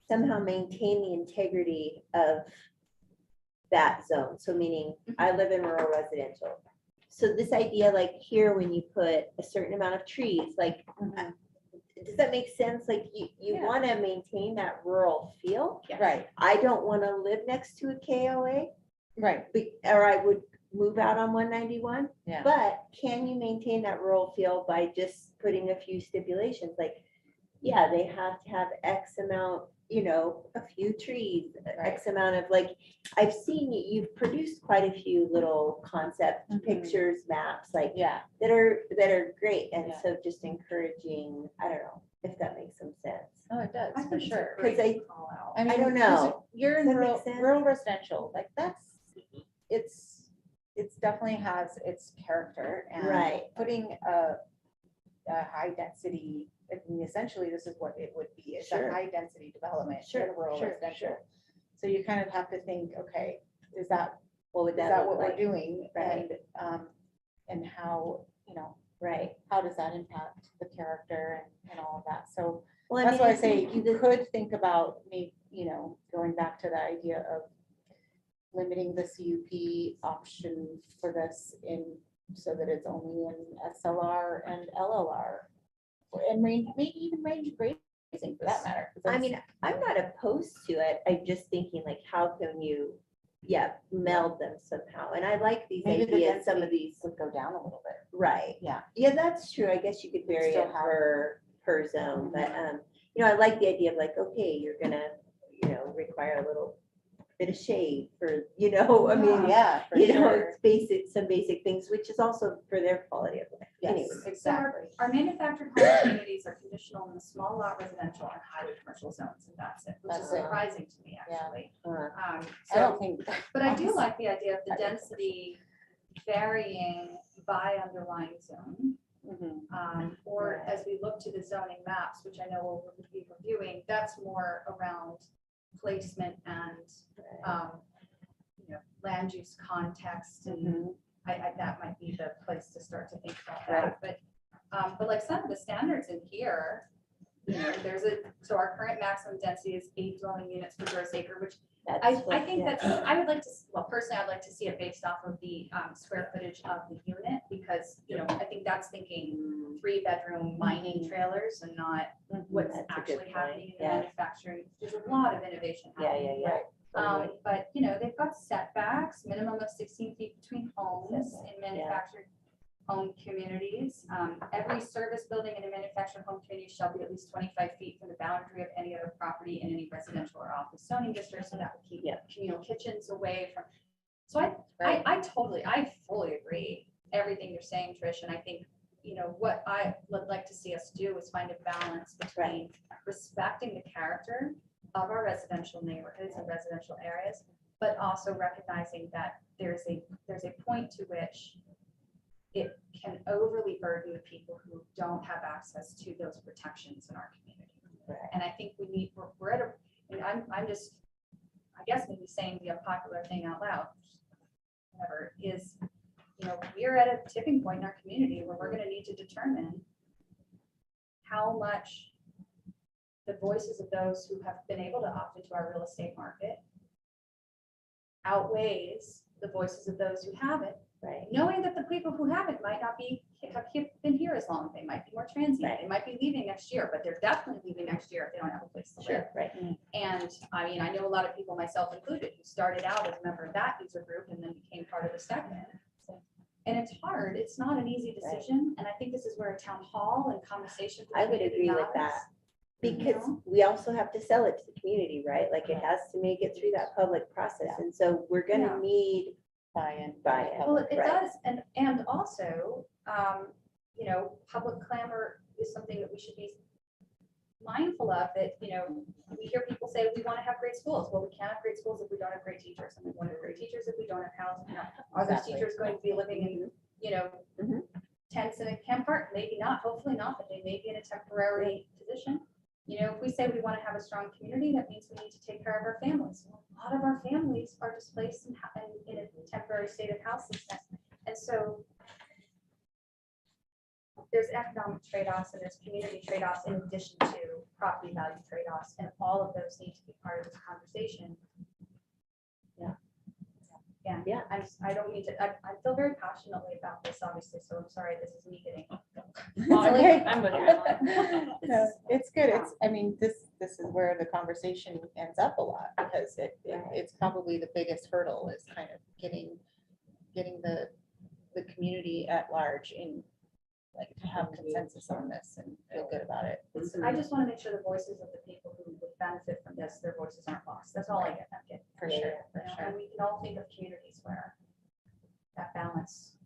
somehow maintain the integrity of that zone. So meaning I live in rural residential. So this idea, like here, when you put a certain amount of trees, like, Mhm. does that make sense? Like you Yeah. want to maintain that rural feel. Right, I don't want to live next to a KOA, right, or I would move out on 191. yeah. But can you maintain that rural feel by just putting a few stipulations? Like, yeah, they have to have X amount, you know, a few trees, X amount of, like, I've seen you've produced quite a few little concept Mhm. pictures, maps, like Yeah, that are great. And Yeah. so just encouraging, I don't know if that makes some sense. oh, it does, I for think it's a sure. great 'Cause I- call out. I mean, don't 'cause know. You're in Does that make rural, sense? rural residential, like it's definitely has its character and Right. putting a high density, I mean, essentially, this is what it would be. It's a Sure. high density development in Sure, rural sure, residential. sure. So you kind of have to think, okay, is that What would is that that look what we're like? doing? Right. And how, you know, Right. how does that impact the character and all of that? So Well, that's why I say think you the- could think about maybe, going back to the idea of limiting the CUP option for this so that it's only in SLR and LLR. And maybe even range grazing for that matter. 'cause I that's- mean, I'm not opposed to it. I'm just thinking like, how can you, meld them somehow? And I like these Maybe the ideas, some of density these, would go down a little bit. right. Yeah. Yeah, that's true. I guess you could vary Still it have- per zone, but, I like the idea of like, okay, you're gonna, require a little bit of shade for, I mean, Yeah, for it's basic, some basic things, which is also for their quality of life. Yes, Anyway, exactly. Our manufactured home communities are conditional in the small lot residential and highway commercial zones, and that's it, which is That's it. surprising to me, Yeah. actually. uh, I don't So, think. but I do like the idea of the I don't think so. density varying by underlying zone. Mhm. Or as we look to the zoning maps, which I know we'll be reviewing, that's more around placement and, land use context and Mhm. that might be the place to start to think about that, but like some of the standards in here, so our current maximum density is 8 dwelling units per gross acre, which that's I what- think yeah. that's, I would like to, well, personally, I'd like to see it based off of the square footage of the unit, because, I think that's thinking 3-bedroom mining trailers and not what's That's a good actually point, happening in the yeah. manufacturing. There's a lot of innovation Yeah, happening. yeah, yeah. But, they've got setbacks, minimum of 16 feet between homes in manufactured home communities. Every service building in a manufactured home community shall be at least 25 feet from the boundary of any other property in any residential or office zoning district, so that would keep Yeah. communal kitchens away from. So I fully agree, everything you're saying, Trish, and I think, what I would like to see us do is find a balance between respecting the character of our residential neighborhoods and residential areas, but also recognizing that there's a point to which it can overly burden the people who don't have access to those protections in our community. Right. And I think we're at and I'm just, I guess maybe saying the unpopular thing out loud, whatever, is, we're at a tipping point in our community where we're gonna need to determine how much the voices of those who have been able to opt into our real estate market outweighs the voices of those who haven't, Right. knowing that the people who haven't might not have been here as long, they might be more transient, Right. they might be leaving next year, but they're definitely leaving next year if they don't have a place to live. Sure, right. And I mean, I know a lot of people, myself included, who started out as a member of that user group and then became part of the second. And it's hard, it's not an easy decision, and I think this is where a town hall and conversation. I would agree with that. Because we also have to sell it to the community, right? Like it has to make it through that public process. And so we're Yeah. gonna need Buy-in. buy-in. Well, it Right. does, and also, public clamor is something that we should be mindful of, that, we hear people say, we want to have great schools. Well, we can't have great schools if we don't have great teachers, and we want to have great teachers if we don't have housing. Are those Exactly. teachers going to be living in, Mhm. tents in a camp park? Maybe not, hopefully not, but they may be in a temporary position. If we say we want to have a strong community, that means we need to take care of our families. Well, a lot of our families are displaced and in a temporary state of houselessness. And so there's economic trade-offs and there's community trade-offs in addition to property value trade-offs, and all of those need to be part of this conversation. Yeah. I don't mean to, I feel very passionately about this, obviously, so I'm sorry, this is me getting. Okay. I'm with you. No, it's good. This is where the conversation ends up a lot, because it's probably the biggest hurdle is kind of getting the community at large in, like, to have consensus on this and feel good about it. I just want to make sure the voices of the people who would benefit from this, their voices aren't lost. That's all I get. For Yeah, sure, for And sure. we can all think of communities where that balance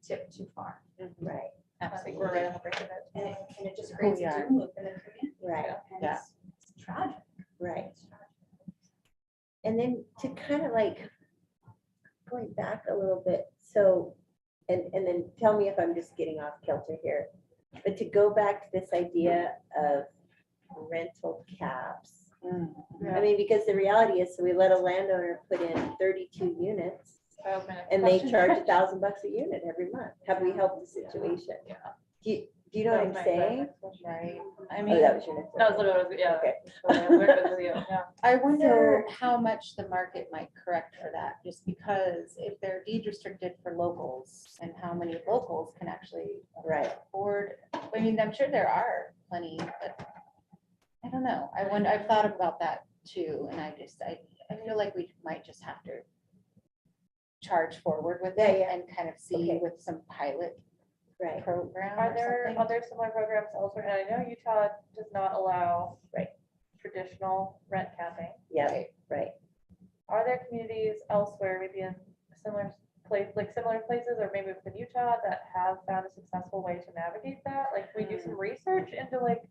tipped too far. Right, I think Absolutely. we're right on the brink of it, and it just creates we a are. doom loop in the community. right, And Yeah. it's tragic. right. It's tragic. And then to kind of like going back a little bit, so, and then tell me if I'm just getting off kilter here, but to go back to this idea of rental caps. I mean, because the reality is, so we let a landowner put in 32 units I open a And they question. charge $1,000 a unit every month. Have we helped the situation? Yeah. Do you know what I'm saying? Right. I Oh, mean, that was your next. That was literally, yeah. Okay. Where it was with you, yeah. I wonder how much the market might correct for that, just because if they're deed restricted for locals and how many locals can actually Right. afford, I mean, I'm sure there are plenty, but I don't know. I've thought about that too, and I feel like we might just have to charge forward with Yeah, it yeah. and kind of see Okay. with some pilot Right. program Are or there something. other similar programs elsewhere? And I know Utah does not allow traditional rent capping. Yeah, right. Are there communities elsewhere, maybe in a similar place, like similar places, or maybe within Utah that have found a successful way to navigate that? Like, we do some research into like,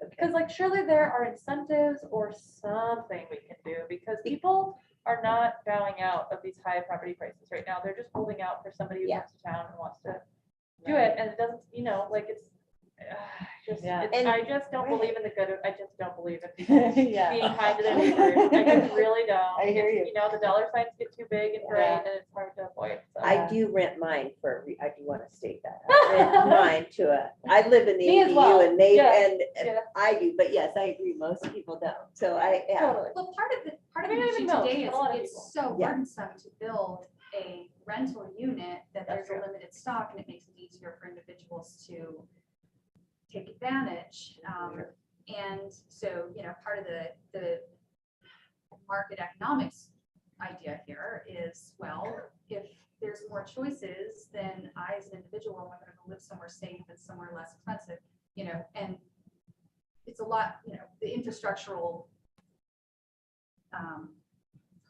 because like surely there are incentives or something we can do, because people are not bowing out of these high property prices right now. They're just holding out for somebody who Yeah. comes to town and wants to do it, and it doesn't, like it's, Yeah. I just don't believe in the good, I just don't believe in people Yeah. being kind to their neighbors. I just really don't. I hear It's, you. the dollar signs get too big and great, Yeah. and it's hard to avoid. So. I do rent mine I do want to state that. I rent mine I live in the Me as ADU well. and they, Yeah. and Yeah. I do, but yes, I agree, most people don't. So yeah. Totally. Well, part of the I mean, not issue even most, today but is a lot of it's people. so Yeah. burdensome to build a rental unit that That's there's a true. limited stock and it makes it easier for individuals to take advantage. And so, part of the market economics idea here is, well, if there's more choices, then I as an individual am going to live somewhere safe and somewhere less expensive, and it's a lot, the infrastructural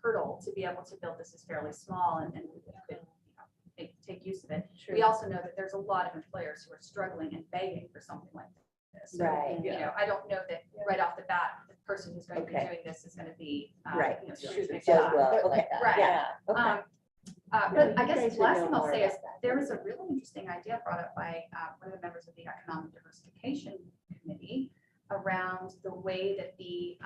hurdle to be able to build this is fairly small and we could take use of it. We also know that there's a lot of employers who are struggling and begging for something like this. So, Right. I don't know that right off the bat, the person who's going to be Okay. doing this is going to be, Right. shooting Does shot. well. Like Okay. that. Right. Yeah. Okay. But you I guess guys the would last know thing I'll more say is about that. there was a really interesting idea brought up by one of the members of the Economic Diversification Committee around the way that the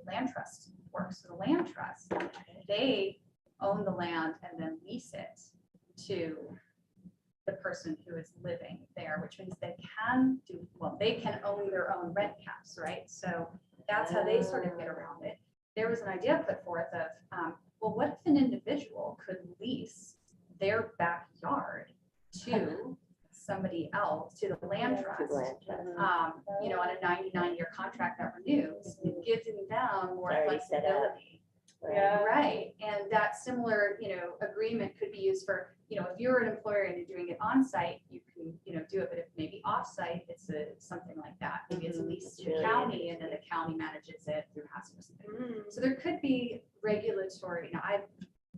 land trust works. So the land trust, they own the land and then lease it to the person who is living there, which means they can own their own rent caps, right? So that's how they sort of get around it. There was an idea put forth of, well, what if an individual could lease their backyard to somebody else, to the land To trust? the land trust. On a 99-year contract that renews, it gives them more Already set up. flexibility. Right. Yeah. Right, and that similar, agreement could be used for, if you're an employer and you're doing it on site, you can, do it, but if maybe off site, it's something like that. Maybe it's a lease to the Really county and then the county manages it through housing or something. So there could be regulatory,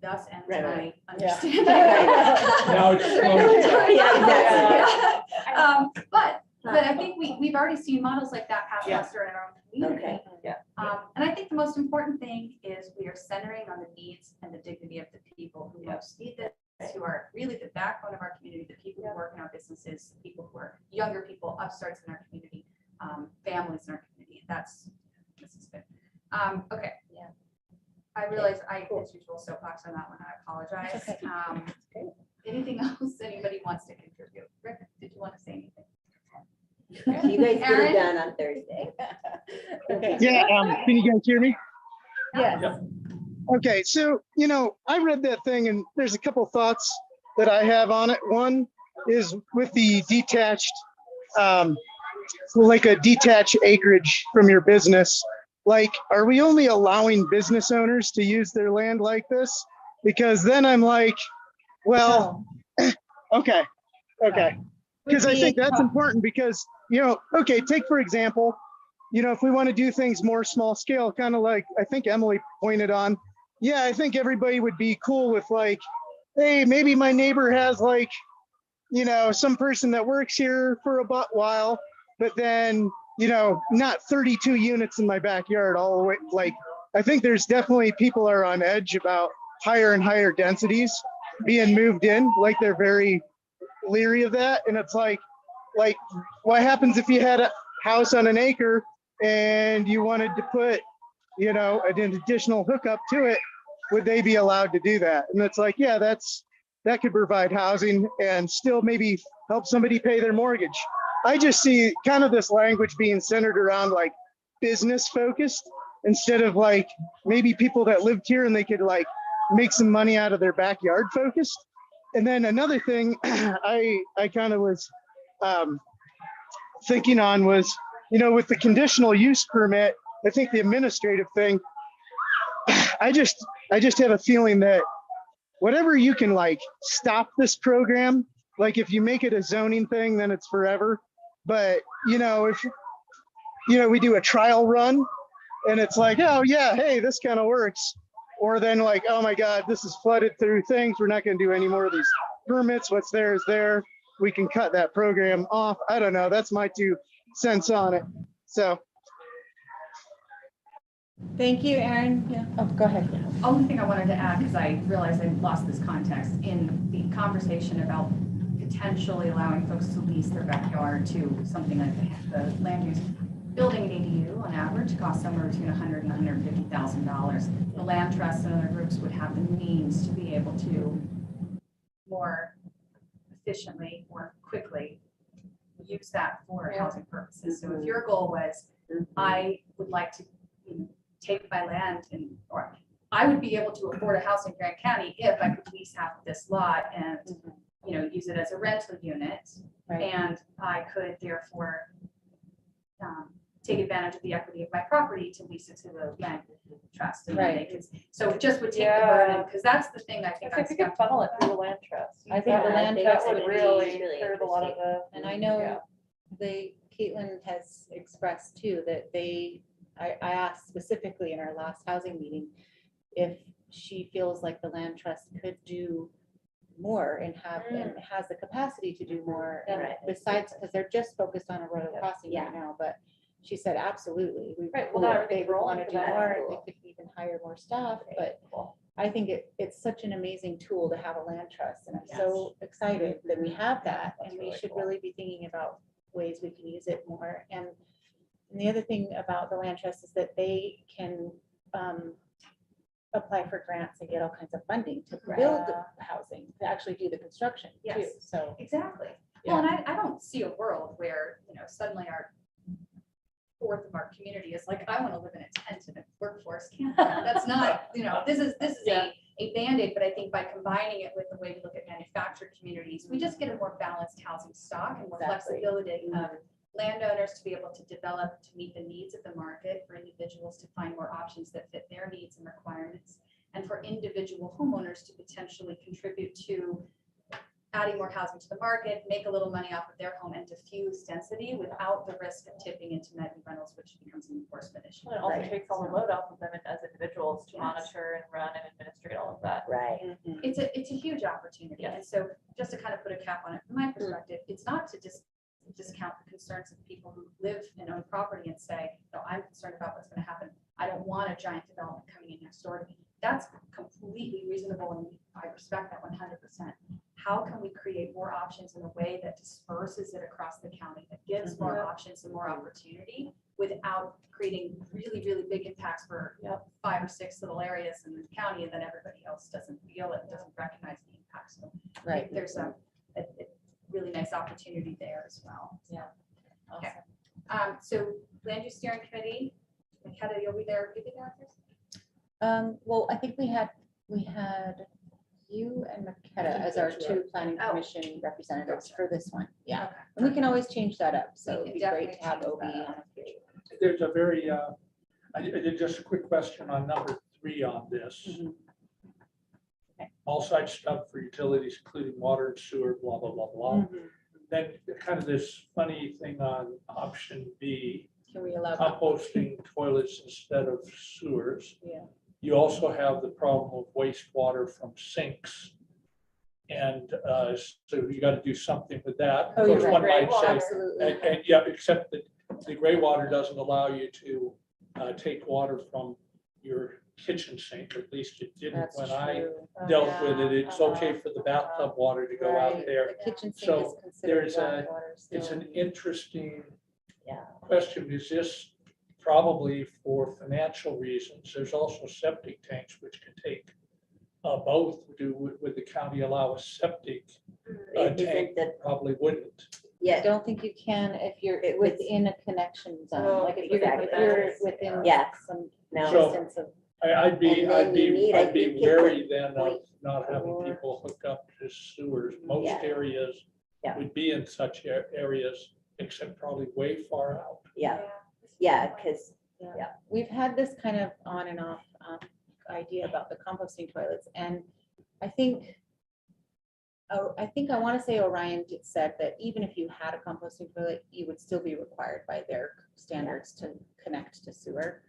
thus ends Right, my right. understanding. Now it's Regulatory. Yeah, exactly. But I think we've already seen models like that pass Yeah. muster in our own community. Okay. Yeah. And I think the most important thing is we are centering on the needs and the dignity of the people who most need this, who are really the backbone of our community, the people who work in our businesses, the people who are younger people, upstarts in our community, families in our community. This is good. Okay. Yeah. I realize as usual, soapbox on that one. I apologize. Okay. Anything else anybody wants to contribute? Rick, did you want to say anything? You guys get Aaron? it done on Thursday. Okay. Yeah, can you guys hear me? Yes. Okay, so, I read that thing and there's a couple thoughts that I have on it. One is with the detached, like a detached acreage from your business. Like, are we only allowing business owners to use their land like this? Because then I'm like, well, okay. Because I think that's important because, okay, take for example, if we want to do things more small scale, kind of like I think Emily pointed on, yeah, I think everybody would be cool with like, hey, maybe my neighbor has like, some person that works here for a while, but then, not 32 units in my backyard all the way. Like, I think there's definitely people are on edge about higher and higher densities being moved in, like they're very leery of that. And it's like what happens if you had a house on an acre and you wanted to put, an additional hookup to it? would they be allowed to do that? And it's like, yeah, that could provide housing and still maybe help somebody pay their mortgage. I just see kind of this language being centered around like business focused instead of like maybe people that lived here and they could like make some money out of their backyard focused. And then another thing I kind of was thinking on was, with the conditional use permit, I think the administrative thing, I just have a feeling that whatever you can like stop this program, like if you make it a zoning thing, then it's forever. But if we do a trial run and it's like, oh yeah, hey, this kind of works. Or then like, oh my God, this is flooded through things. We're not going to do any more of these permits. What's there is there. We can cut that program off. I don't know. That's my 2 cents on it. So. Thank you, Erin. Yeah. Oh, go ahead. Only thing I wanted to add, because I realized I lost this context, in the conversation about potentially allowing folks to lease their backyard to something like the land use. Building an ADU on average costs somewhere between $100,000 and $150,000. The land trusts and other groups would have the means to be able to more efficiently or quickly use that for housing purposes. So if your goal was, I would like to take my land or I would be able to afford a house in Grant County if I could lease half of this lot and use it as a rental unit, and I could therefore take advantage of the equity of my property to lease it to the land trust. And then they could, so it just would take the burden, because that's the thing I think If we could funnel it through the land trust. I think the land that trust would would be really really curb a lot of the. And I know Yeah. Caitlin has expressed too that I asked specifically in our last housing meeting if she feels like the land trust could do more and has the capacity to do more. And besides, because they're just focused on a road crossing right now, but she said absolutely. Right, well, not They everything's would rolling want to for do that. more. They could even hire more staff, but Cool. I think it's such an amazing tool to have a land trust, and I'm so excited that we have that, and we should really be thinking about ways we can use it more. And the other thing about the land trust is that they can apply for grants and get all kinds of funding to build the housing, to actually do the construction too. Yes. So Exactly. Well, and I don't see a world where, suddenly our fourth of our community is like, I want to live in a tent in a workforce camp. That's not, this is a Band-Aid, but I think by combining it with the way we look at manufactured communities, we just get a more balanced housing stock and more flexibility of landowners to be able to develop to meet the needs of the market, for individuals to find more options that fit their needs and requirements, and for individual homeowners to potentially contribute to adding more housing to the market, make a little money off of their home, and diffuse density without the risk of tipping into net rentals, which becomes an enforcement issue. It also takes all the load off of them as individuals to monitor and run and administrate all of that. Right. It's a huge opportunity. Yes. And so just to kind of put a cap on it, from my perspective, it's not to discount the concerns of people who live and own property and say, no, I'm concerned about what's going to happen. I don't want a giant development coming in next door to me. That's completely reasonable, and I respect that 100%. How can we create more options in a way that disperses it across the county, that gives more options and more opportunity without creating really, really big impacts for 5 or 6 little areas in the county, and then everybody else doesn't feel it, doesn't recognize the impact. So I think there's a really nice opportunity there as well. Yeah. Okay. So land use steering committee, Makeda, you'll be there. You'll be there first? Well, I think we had you and Makeda as our 2 planning Oh. commission representatives for this one. Yeah, Okay. and we can always change that up. So We it'd can be definitely great to have change OB that on a future. There's a very, I did just a quick question on number 3 on this. All site stuff for utilities, including water and sewer, blah, blah, blah, blah. Then kind of this funny thing on option B, Can we allow? composting toilets instead of sewers. Yeah. You also have the problem of wastewater from sinks. And so you got to do something with that. Oh, you're Because right. one might say, Absolutely. and yeah, except that the gray water doesn't allow you to take water from your kitchen sink, or at least it didn't That's when I true. dealt with it. It's okay for the bathtub water to go out Right. there. The kitchen sink So is considered there's a- groundwater It's still. an interesting Yeah. question. Is this probably for financial reasons, there's also septic tanks which can take both. Would the county allow a septic Isn't tank? the, Probably wouldn't. I yeah, don't think you can if you're It was- within a connection zone, Oh, like if you're, exactly. if you're within Yeah. some no. So- distance of. I'd be, And then you need, I I'd be think it's wary a then of not having 0.4. people hooked up to sewers. Most Yeah. areas Yeah. would be in such areas, except probably way far out. Yeah, yeah, because, We've had this kind of on and off idea about the composting toilets, and I think, I want to say Orion said that even if you had a composting toilet, you would still be required by their standards to connect to sewer,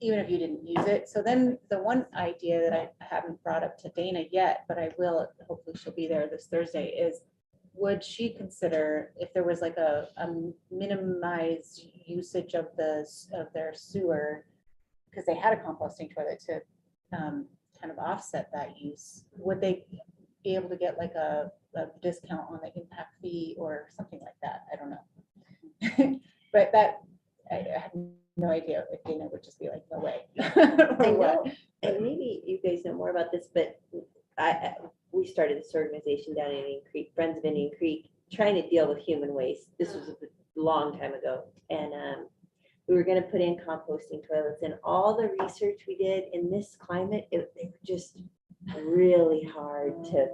even if you didn't use it. So then the one idea that I haven't brought up to Dana yet, but I will, hopefully she'll be there this Thursday, is would she consider if there was like a minimized usage of their sewer, because they had a composting toilet to kind of offset that use, would they be able to get like a discount on the impact fee or something like that? I don't know. But that, I have no idea if Dana would just be like, no way. I Or what. know, and maybe you guys know more about this, but we started this organization down in Indian Creek, Friends of Indian Creek, trying to deal with human waste. This was a long time ago. And we were gonna put in composting toilets, and all the research we did in this climate, they were just really hard to,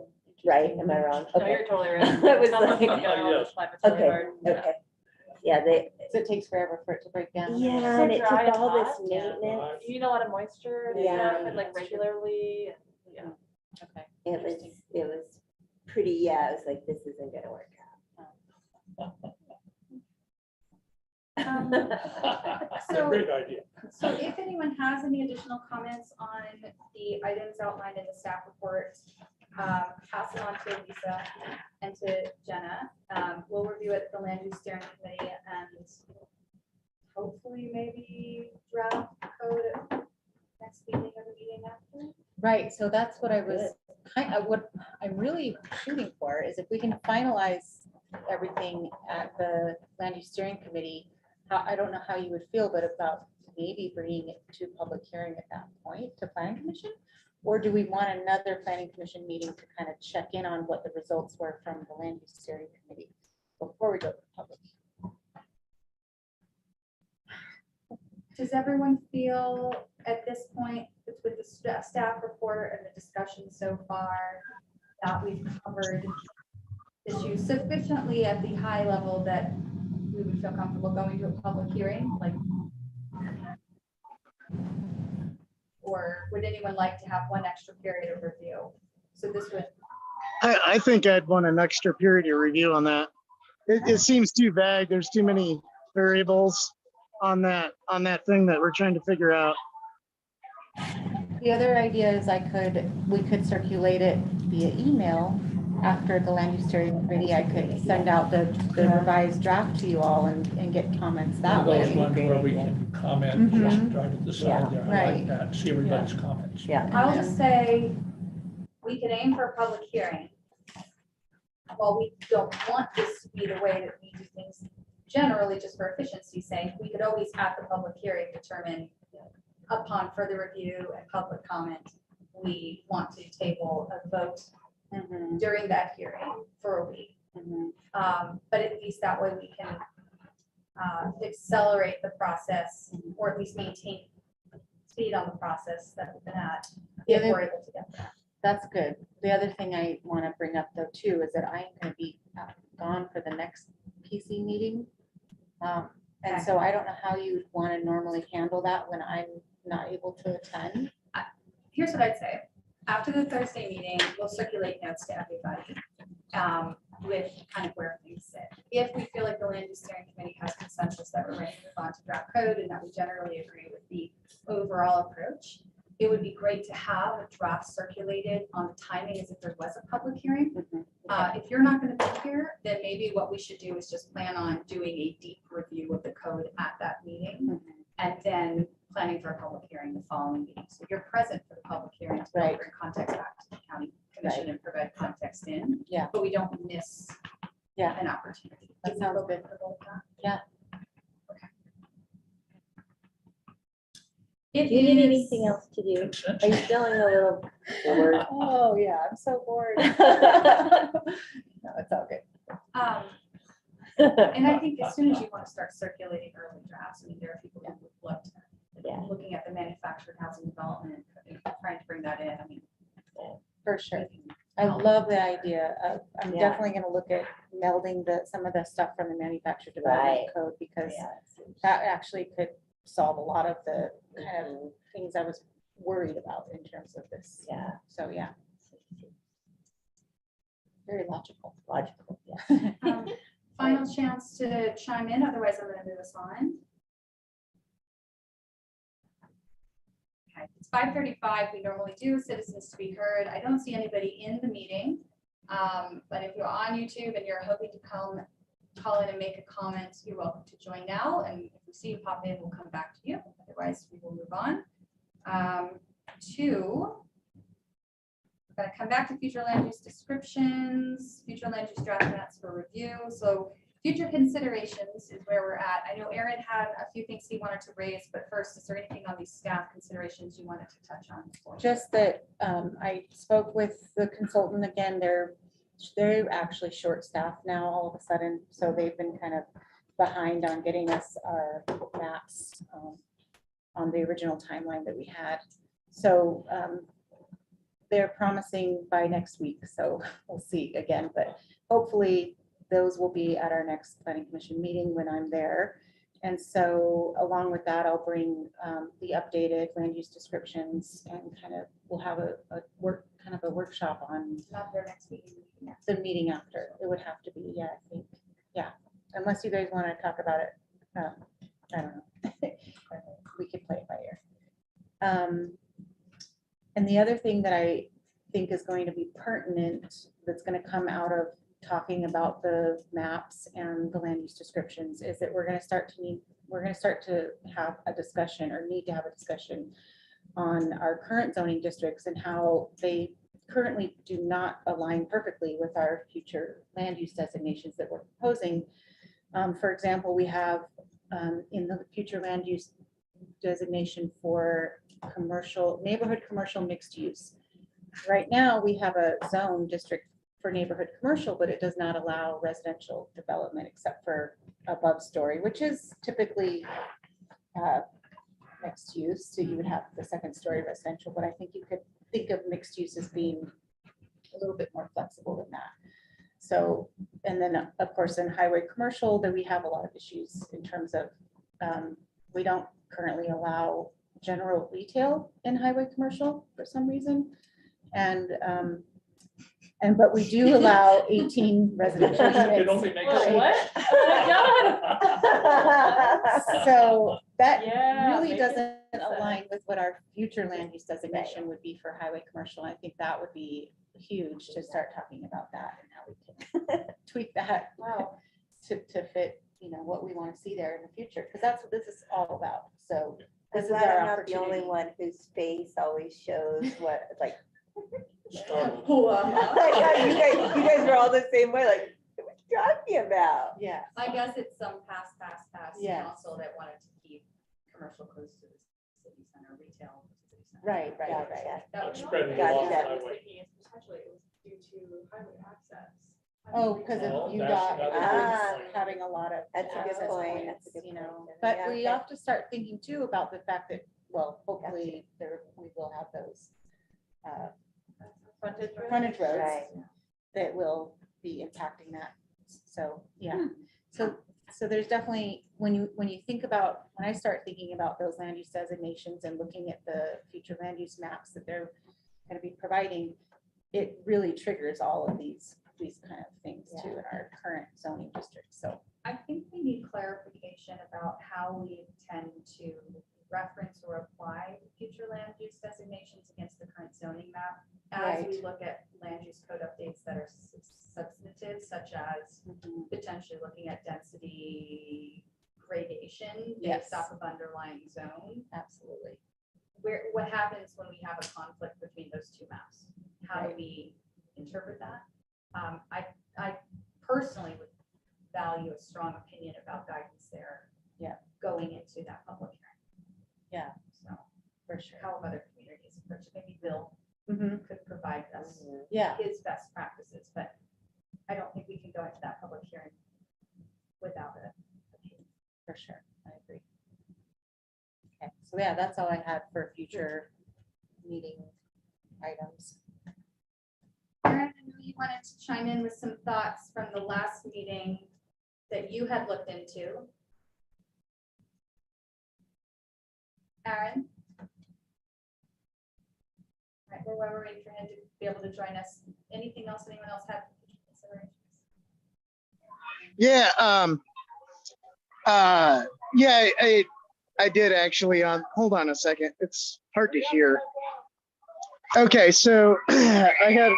right? Am I wrong? No, Okay. you're totally right. I was Sounds like- you got all this life, it's really Okay, hard. okay. Yeah, they, So it takes forever for it to break down. yeah, and it dry took and all this hot, yeah. maintenance. You need a lot of moisture and Yeah. stuff, and like regularly, and, yeah. Okay. It was pretty, yeah, it was like, this isn't gonna work out. That's a great idea. So if anyone has any additional comments on the items outlined in the staff report, pass it on to Lisa and to Jenna. We'll review it at the land use steering committee and hopefully maybe draft code at next meeting or the meeting after. Right, so that's what I was what I'm really shooting for is if we can finalize everything at the land use steering committee. I don't know how you would feel, but about maybe bringing it to public hearing at that point to planning commission? Or do we want another planning commission meeting to kind of check in on what the results were from the land use steering committee before we go to public? Does everyone feel at this point with the staff report and the discussion so far that we've covered issues sufficiently at the high level that we would feel comfortable going to a public hearing, like? Or would anyone like to have one extra period of review? So this would, I think I'd want an extra period of review on that. It seems too vague. There's too many variables on that thing that we're trying to figure out. The other idea is we could circulate it via email after the land use steering committee. I could send out the revised draft to you all and get comments that One of those way. ones where we can comment, just Mhm. try to decide there. I like Right. that, see everybody's comments. Yeah. I'll just say, we could aim for a public hearing. While we don't want this to be the way that we do things generally, just for efficiency's sake, we could always at the public hearing determine upon further review and public comment, we want to table a vote Mhm, during that hearing for a week. mhm. But at least that way we can accelerate the process or at least maintain speed on the process that we've been at, if we're able to get that. That's good. The other thing I want to bring up though too is that I'm going to be gone for the next PC meeting. And so I don't know how you would want to normally handle that when I'm not able to attend. Here's what I'd say. After the Thursday meeting, we'll circulate notes to everybody with kind of where things sit. If we feel like the land use steering committee has consensus that we're ready to move on to draft code and that we generally agree with the overall approach, it would be great to have a draft circulated on the timing as if there was a public hearing. If you're not going to be here, then maybe what we should do is just plan on doing a deep review of the code at that meeting and then planning for a public hearing the following meeting. So you're present for the public hearing to Right. bring context back to the county commission and provide context in. Yeah. But we don't miss Yeah. an opportunity. That sounds good. Comfortable with that? Yeah. Okay. It Do you need is- anything else to do? Consent. Are you feeling a little bored? Oh, yeah, I'm so bored. No, it's all good. And I think as soon as you want to start circulating early drafts, I mean, there are people who have looked, Yeah. looking at the manufactured housing development and trying to bring that in. I mean. For sure. we can I help. love the idea of, I'm Yeah. definitely gonna look at melding some of the stuff from the manufactured development Right. code, because Yeah. that actually could solve a lot of the kind of things I was worried about in terms of this. Yeah. So, yeah, very logical. Logical, yeah. Final chance to chime in, otherwise I'm going to move us on. Okay, it's 5:35. We normally do citizens to be heard. I don't see anybody in the meeting. But if you're on YouTube and you're hoping to call in and make a comment, you're welcome to join now. And if we see you pop in, we'll come back to you. Otherwise, we will move on. We're going to come back to future land use descriptions, future land use draft maps for review. So future considerations is where we're at. I know Aaron had a few things he wanted to raise, but first, is there anything on these staff considerations you wanted to touch on? Just that I spoke with the consultant again, they're actually short-staffed now all of a sudden, so they've been kind of behind on getting us our maps on the original timeline that we had. So they're promising by next week, so we'll see again, but hopefully those will be at our next planning commission meeting when I'm there. And so along with that, I'll bring the updated land use descriptions, and kind of, we'll have a workshop on Not their next meeting. the meeting after. It would have to be, yeah, I think, yeah, unless you guys want to talk about it. I don't know. We could play it by ear. And the other thing that I think is going to be pertinent, that's going to come out of talking about the maps and the land use descriptions, is that we're going to start to have a discussion, or need to have a discussion on our current zoning districts and how they currently do not align perfectly with our future land use designations that we're proposing. For example, we have in the future land use designation for neighborhood commercial mixed use. Right now, we have a zone district for neighborhood commercial, but it does not allow residential development except for above story, which is typically mixed use. So you would have the second story residential, but I think you could think of mixed use as being a little bit more flexible than that. So, and then of course in highway commercial, that we have a lot of issues in terms of, we don't currently allow general retail in highway commercial for some reason. But we do allow 18 residential It units. only makes Whoa, sense. what? Oh my So that Yeah, really makes doesn't sense. align with what our future land use designation would be for highway commercial. I think that would be huge to start talking about that and how we can tweak that Wow. to fit, what we want to see there in the future, because that's what this is all about. So this I'm is glad our I'm not the only opportunity. one whose face always shows what, like. Struggle. You guys were all the same way, like, what are you talking about? Yeah. I guess it's some past Yes. council that wanted to keep commercial close to the city center, retail. to the city center. Right, right, Yeah, right. yeah. That Not was- spreading Gotcha. along the Yeah. highway. Potentially it was due to highway access. Oh, because Well, of that's UDOT another good point. having a lot of. That's a good access point. points, That's a good point. But Yeah, we okay. have to start thinking too about the fact that, well, hopefully we will have those frontage roads Right. that will be impacting that. So, yeah. So there's definitely, when you think about, when I start thinking about those land use designations and looking at the future land use maps that they're going to be providing, it really triggers all of these kind of things too in our current zoning district. So, I think we need clarification about how we intend to reference or apply future land use designations against the current zoning map as we look at land use code updates that are substantive, such as potentially looking at density gradation Yes. based off of underlying zone. absolutely. What happens when we have a conflict between those two maps? How do we interpret that? I personally would value a strong opinion about guidance there. Yeah. Going into that public hearing. Yeah. So, For sure. how other communities approach it. Maybe Bill Mhm. could provide us Yeah, his best practices, but I don't think we can go into that public hearing without it. for sure. I agree. Okay, so yeah, that's all I had for future meeting items. Aaron, I know you wanted to chime in with some thoughts from the last meeting that you had looked into. Aaron? All right, we're waiting for him to be able to join us. Anything else anyone else have? Considerations? Yeah, yeah, I did actually hold on a second. It's hard to hear. Okay, so I had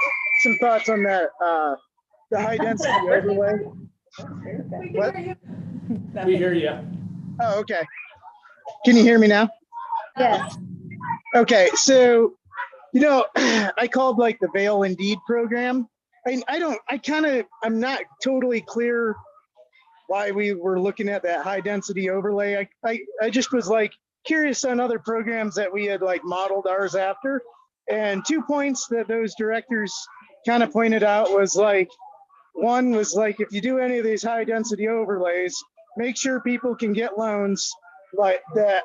some thoughts on that, the high density overlay. We What? can hear you. We hear you. Oh, okay. Can you hear me now? Yes. Okay, so, I called like the Veil and Deed program. I'm not totally clear why we were looking at that high density overlay. I just was like curious on other programs that we had like modeled ours after. And 2 points that those directors kind of pointed out was like, one was like, if you do any of these high density overlays, make sure people can get loans like that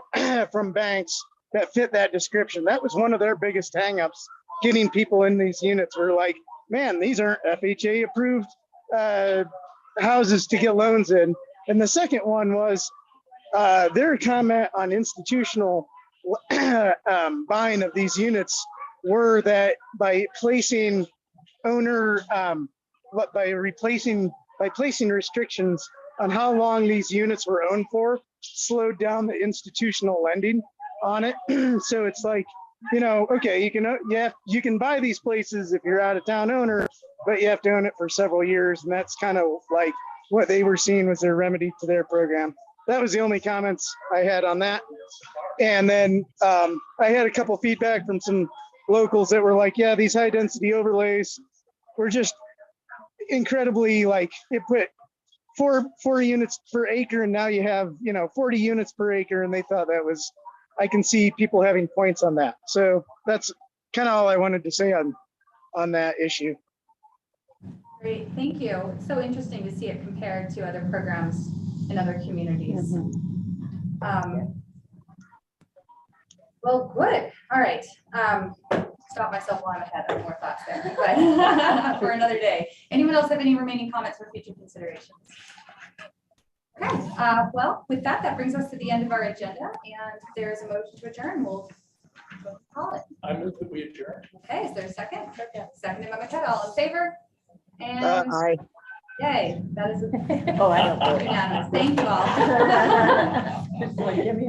from banks that fit that description. That was one of their biggest hangups, getting people in these units. Were like, man, these aren't FHA approved houses to get loans in. And the second one was their comment on institutional buying of these units were that by placing placing restrictions on how long these units were owned for, slowed down the institutional lending on it. So it's like, okay, you can buy these places if you're out of town owner, but you have to own it for several years. And that's kind of like what they were seeing was their remedy to their program. That was the only comments I had on that. And then I had a couple feedback from some locals that were like, yeah, these high density overlays were just incredibly like, it put four units per acre, and now you have 40 units per acre, and they thought that was, I can see people having points on that. So that's kind of all I wanted to say on that issue. Great, thank you. It's so interesting to see it compared to other programs in other communities. Well, good. All right. Stop myself while I'm ahead. I have more thoughts there, but for another day. Anyone else have any remaining comments for future considerations? Okay. Well, with that, that brings us to the end of our agenda, and there's a motion to adjourn. We'll call it. I move that we adjourn. Okay. Is there a second? Seconded by McKenna. All in favor? And Aye. yay, that is Oh, I don't. unanimous. Thank you all.